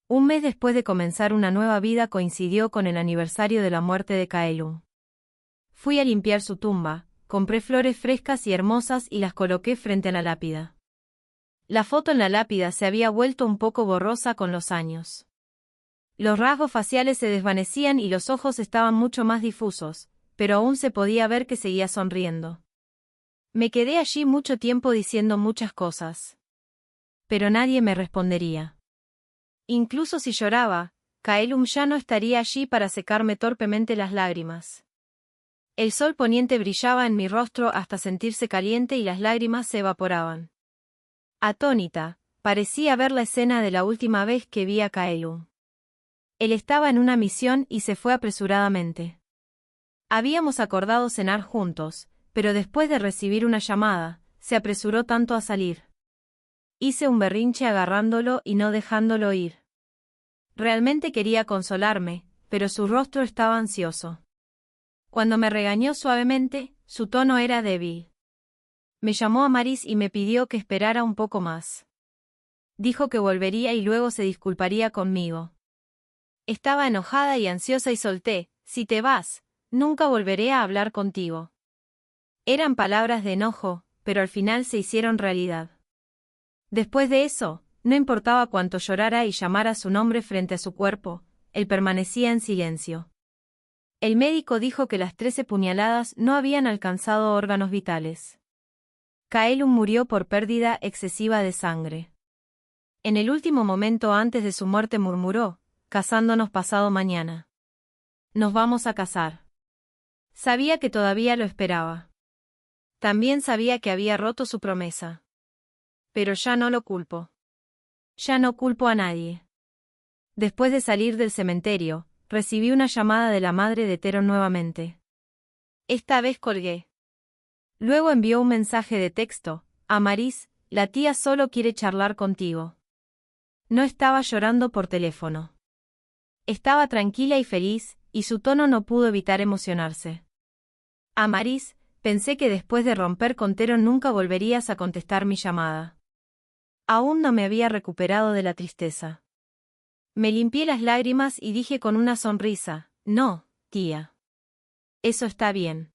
Un mes después de comenzar una nueva vida coincidió con el aniversario de la muerte de Kaelum. Fui a limpiar su tumba, compré flores frescas y hermosas y las coloqué frente a la lápida. La foto en la lápida se había vuelto un poco borrosa con los años. Los rasgos faciales se desvanecían y los ojos estaban mucho más difusos, pero aún se podía ver que seguía sonriendo. Me quedé allí mucho tiempo diciendo muchas cosas. Pero nadie me respondería. Incluso si lloraba, Kaelum ya no estaría allí para secarme torpemente las lágrimas. El sol poniente brillaba en mi rostro hasta sentirse caliente y las lágrimas se evaporaban. Atónita, parecía ver la escena de la última vez que vi a Kaelum. Él estaba en una misión y se fue apresuradamente. Habíamos acordado cenar juntos, pero después de recibir una llamada, se apresuró tanto a salir. Hice un berrinche agarrándolo y no dejándolo ir. Realmente quería consolarme, pero su rostro estaba ansioso. Cuando me regañó suavemente, su tono era débil. Me llamó a Maris y me pidió que esperara un poco más. Dijo que volvería y luego se disculparía conmigo. Estaba enojada y ansiosa y solté, «Si te vas, nunca volveré a hablar contigo». Eran palabras de enojo, pero al final se hicieron realidad. Después de eso, no importaba cuánto llorara y llamara su nombre frente a su cuerpo, él permanecía en silencio. El médico dijo que las 13 puñaladas no habían alcanzado órganos vitales. Kaelum murió por pérdida excesiva de sangre. En el último momento antes de su muerte murmuró, «Casándonos pasado mañana. Nos vamos a casar». Sabía que todavía lo esperaba. También sabía que había roto su promesa. Pero ya no lo culpo. Ya no culpo a nadie. Después de salir del cementerio, recibí una llamada de la madre de Teron nuevamente. Esta vez colgué. Luego envió un mensaje de texto, «A Maris, la tía solo quiere charlar contigo». No estaba llorando por teléfono. Estaba tranquila y feliz, y su tono no pudo evitar emocionarse. «A Maris, pensé que después de romper con Teron nunca volverías a contestar mi llamada». Aún no me había recuperado de la tristeza. Me limpié las lágrimas y dije con una sonrisa, «No, tía. Eso está bien».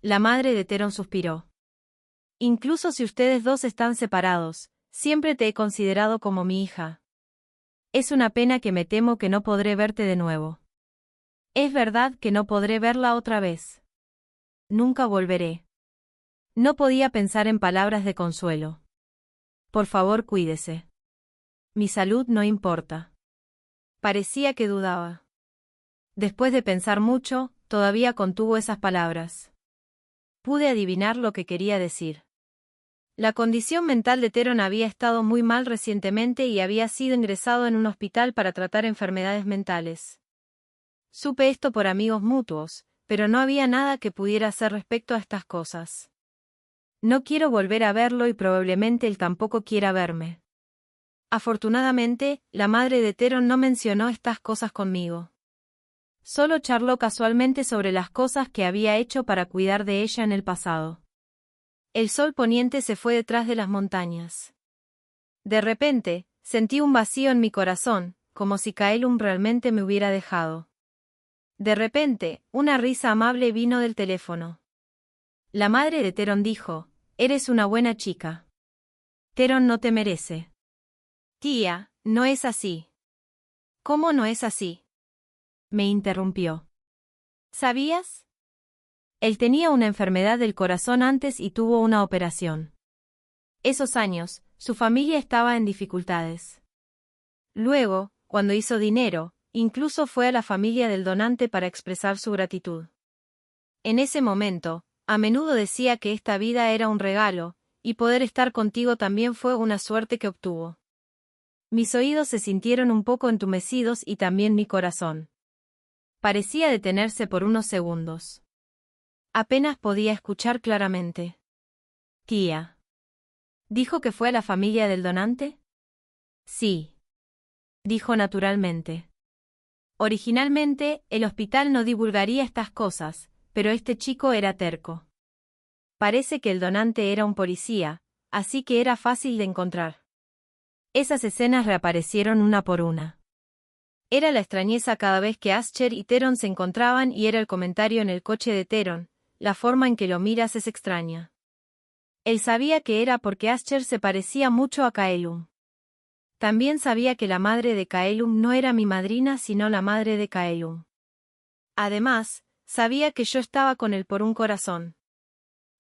La madre de Teron suspiró. «Incluso si ustedes dos están separados, siempre te he considerado como mi hija. Es una pena que me temo que no podré verte de nuevo». «Es verdad que no podré verla otra vez. Nunca volveré». No podía pensar en palabras de consuelo. «Por favor, cuídese. Mi salud no importa». Parecía que dudaba. Después de pensar mucho, todavía contuvo esas palabras. Pude adivinar lo que quería decir. La condición mental de Teron había estado muy mal recientemente y había sido ingresado en un hospital para tratar enfermedades mentales. Supe esto por amigos mutuos, pero no había nada que pudiera hacer respecto a estas cosas. No quiero volver a verlo y probablemente él tampoco quiera verme. Afortunadamente, la madre de Teron no mencionó estas cosas conmigo. Solo charló casualmente sobre las cosas que había hecho para cuidar de ella en el pasado. El sol poniente se fue detrás de las montañas. De repente, sentí un vacío en mi corazón, como si Kaelum realmente me hubiera dejado. De repente, una risa amable vino del teléfono. La madre de Teron dijo, «Eres una buena chica». Teron no te merece. Tía, no es así. ¿Cómo no es así? Me interrumpió. ¿Sabías? Él tenía una enfermedad del corazón antes y tuvo una operación. Esos años, su familia estaba en dificultades. Luego, cuando hizo dinero, incluso fue a la familia del donante para expresar su gratitud. En ese momento, a menudo decía que esta vida era un regalo, y poder estar contigo también fue una suerte que obtuvo. Mis oídos se sintieron un poco entumecidos y también mi corazón. Parecía detenerse por unos segundos. Apenas podía escuchar claramente. Tía. ¿Dijo que fue a la familia del donante? Sí. Dijo naturalmente. Originalmente, el hospital no divulgaría estas cosas, pero este chico era terco. Parece que el donante era un policía, así que era fácil de encontrar. Esas escenas reaparecieron una por una. Era la extrañeza cada vez que Ascher y Teron se encontraban y era el comentario en el coche de Teron, la forma en que lo miras es extraña. Él sabía que era porque Ascher se parecía mucho a Kaelum. También sabía que la madre de Kaelum no era mi madrina sino la madre de Kaelum. Además, sabía que yo estaba con él por un corazón.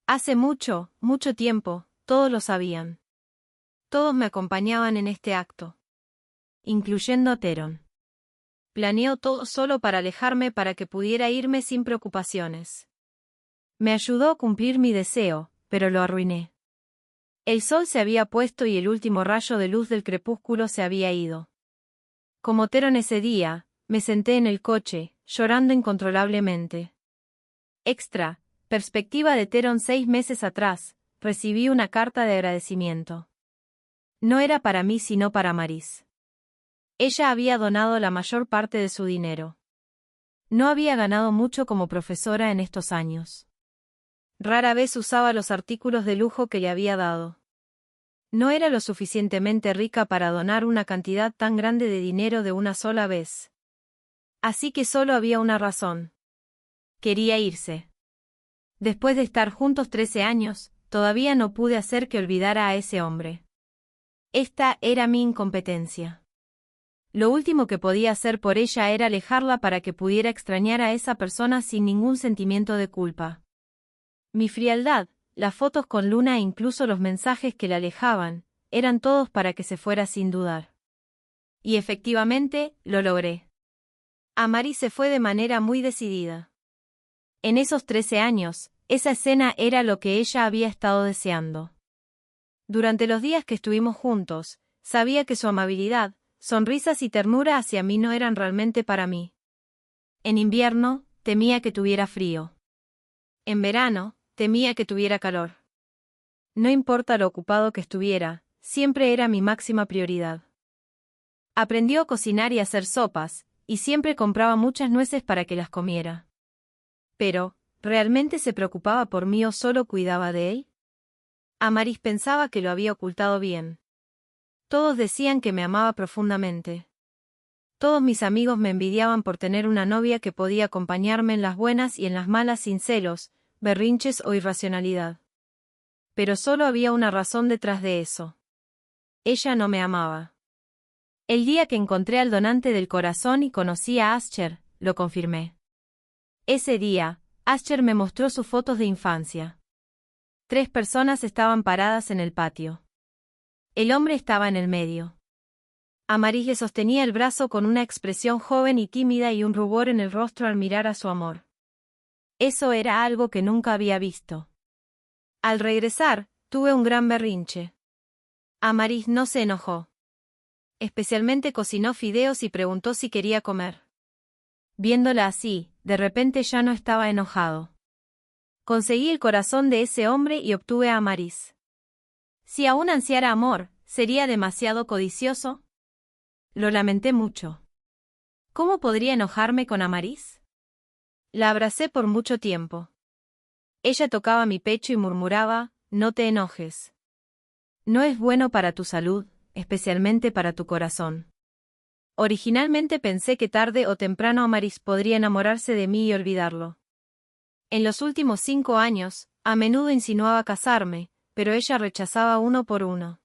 Hace mucho, mucho tiempo, todos lo sabían. Todos me acompañaban en este acto. Incluyendo a Teron. Planeó todo solo para alejarme para que pudiera irme sin preocupaciones. Me ayudó a cumplir mi deseo, pero lo arruiné. El sol se había puesto y el último rayo de luz del crepúsculo se había ido. Como Teron ese día, me senté en el coche, llorando incontrolablemente. Extra, perspectiva de Teron 6 meses atrás, recibí una carta de agradecimiento. No era para mí sino para Maris. Ella había donado la mayor parte de su dinero. No había ganado mucho como profesora en estos años. Rara vez usaba los artículos de lujo que le había dado. No era lo suficientemente rica para donar una cantidad tan grande de dinero de una sola vez. Así que solo había una razón. Quería irse. Después de estar juntos 13 años, todavía no pude hacer que olvidara a ese hombre. Esta era mi incompetencia. Lo último que podía hacer por ella era alejarla para que pudiera extrañar a esa persona sin ningún sentimiento de culpa. Mi frialdad, las fotos con Luna e incluso los mensajes que la alejaban, eran todos para que se fuera sin dudar. Y efectivamente, lo logré. Amari se fue de manera muy decidida. En esos 13 años, esa escena era lo que ella había estado deseando. Durante los días que estuvimos juntos, sabía que su amabilidad, sonrisas y ternura hacia mí no eran realmente para mí. En invierno, temía que tuviera frío. En verano, temía que tuviera calor. No importa lo ocupado que estuviera, siempre era mi máxima prioridad. Aprendió a cocinar y hacer sopas, y siempre compraba muchas nueces para que las comiera. Pero, ¿realmente se preocupaba por mí o solo cuidaba de él? Amaris pensaba que lo había ocultado bien. Todos decían que me amaba profundamente. Todos mis amigos me envidiaban por tener una novia que podía acompañarme en las buenas y en las malas sin celos, berrinches o irracionalidad. Pero solo había una razón detrás de eso. Ella no me amaba. El día que encontré al donante del corazón y conocí a Ascher, lo confirmé. Ese día, Ascher me mostró sus fotos de infancia. 3 personas estaban paradas en el patio. El hombre estaba en el medio. Amaris le sostenía el brazo con una expresión joven y tímida y un rubor en el rostro al mirar a su amor. Eso era algo que nunca había visto. Al regresar, tuve un gran berrinche. Amaris no se enojó. Especialmente cocinó fideos y preguntó si quería comer. Viéndola así, de repente ya no estaba enojado. Conseguí el corazón de ese hombre y obtuve a Amaris. Si aún ansiara amor, ¿sería demasiado codicioso? Lo lamenté mucho. ¿Cómo podría enojarme con Amaris? La abracé por mucho tiempo. Ella tocaba mi pecho y murmuraba, no te enojes. No es bueno para tu salud, especialmente para tu corazón. Originalmente pensé que tarde o temprano Amaris podría enamorarse de mí y olvidarlo. En los últimos 5 años, a menudo insinuaba casarme, pero ella rechazaba uno por uno.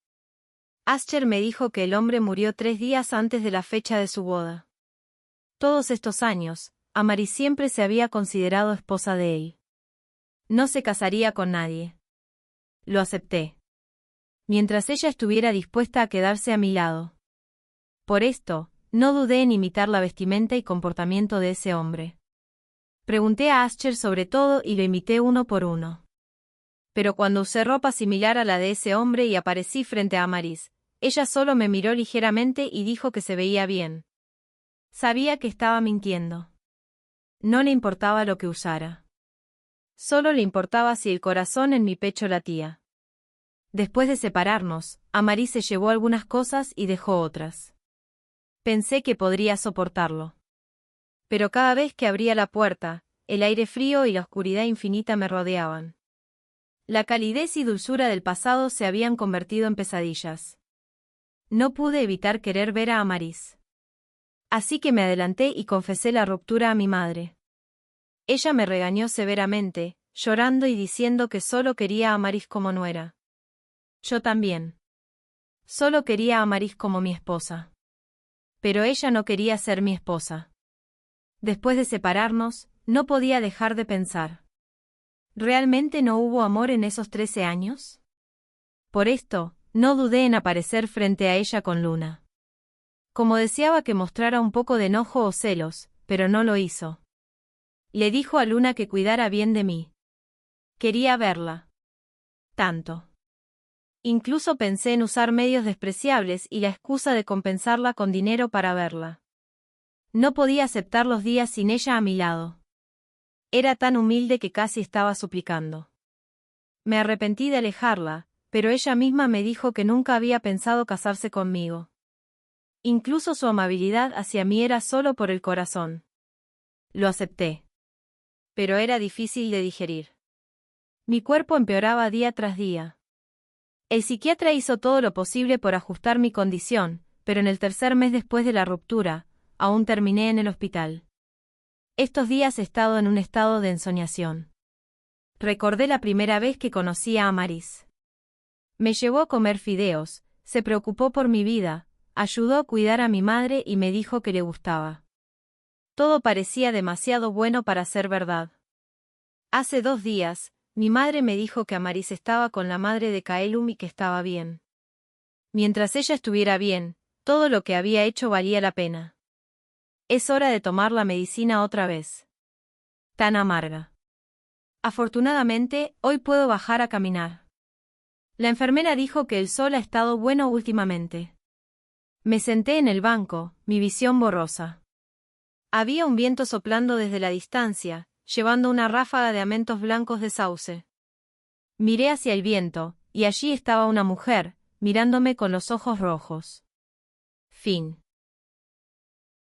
Ascher me dijo que el hombre murió 3 días antes de la fecha de su boda. Todos estos años, Amaris siempre se había considerado esposa de él. No se casaría con nadie. Lo acepté. Mientras ella estuviera dispuesta a quedarse a mi lado. Por esto, no dudé en imitar la vestimenta y comportamiento de ese hombre. Pregunté a Ascher sobre todo y lo imité uno por uno. Pero cuando usé ropa similar a la de ese hombre y aparecí frente a Amaris, ella solo me miró ligeramente y dijo que se veía bien. Sabía que estaba mintiendo. No le importaba lo que usara. Solo le importaba si el corazón en mi pecho latía. Después de separarnos, Amaris se llevó algunas cosas y dejó otras. Pensé que podría soportarlo. Pero cada vez que abría la puerta, el aire frío y la oscuridad infinita me rodeaban. La calidez y dulzura del pasado se habían convertido en pesadillas. No pude evitar querer ver a Amaris. Así que me adelanté y confesé la ruptura a mi madre. Ella me regañó severamente, llorando y diciendo que solo quería a Amaris como nuera. Yo también. Solo quería a Amaris como mi esposa. Pero ella no quería ser mi esposa. Después de separarnos, no podía dejar de pensar. ¿Realmente no hubo amor en esos 13 años? Por esto, no dudé en aparecer frente a ella con Luna. Como deseaba que mostrara un poco de enojo o celos, pero no lo hizo. Le dijo a Luna que cuidara bien de mí. Quería verla. Tanto. Incluso pensé en usar medios despreciables y la excusa de compensarla con dinero para verla. No podía aceptar los días sin ella a mi lado. Era tan humilde que casi estaba suplicando. Me arrepentí de alejarla, pero ella misma me dijo que nunca había pensado casarse conmigo. Incluso su amabilidad hacia mí era solo por el corazón. Lo acepté. Pero era difícil de digerir. Mi cuerpo empeoraba día tras día. El psiquiatra hizo todo lo posible por ajustar mi condición, pero en el tercer mes después de la ruptura, aún terminé en el hospital. Estos días he estado en un estado de ensoñación. Recordé la primera vez que conocí a Amaris. Me llevó a comer fideos, se preocupó por mi vida, ayudó a cuidar a mi madre y me dijo que le gustaba. Todo parecía demasiado bueno para ser verdad. Hace 2 días, mi madre me dijo que Amaris estaba con la madre de Kaelum y que estaba bien. Mientras ella estuviera bien, todo lo que había hecho valía la pena. Es hora de tomar la medicina otra vez. Tan amarga. Afortunadamente, hoy puedo bajar a caminar. La enfermera dijo que el sol ha estado bueno últimamente. Me senté en el banco, mi visión borrosa. Había un viento soplando desde la distancia, llevando una ráfaga de amentos blancos de sauce. Miré hacia el viento, y allí estaba una mujer, mirándome con los ojos rojos. Fin.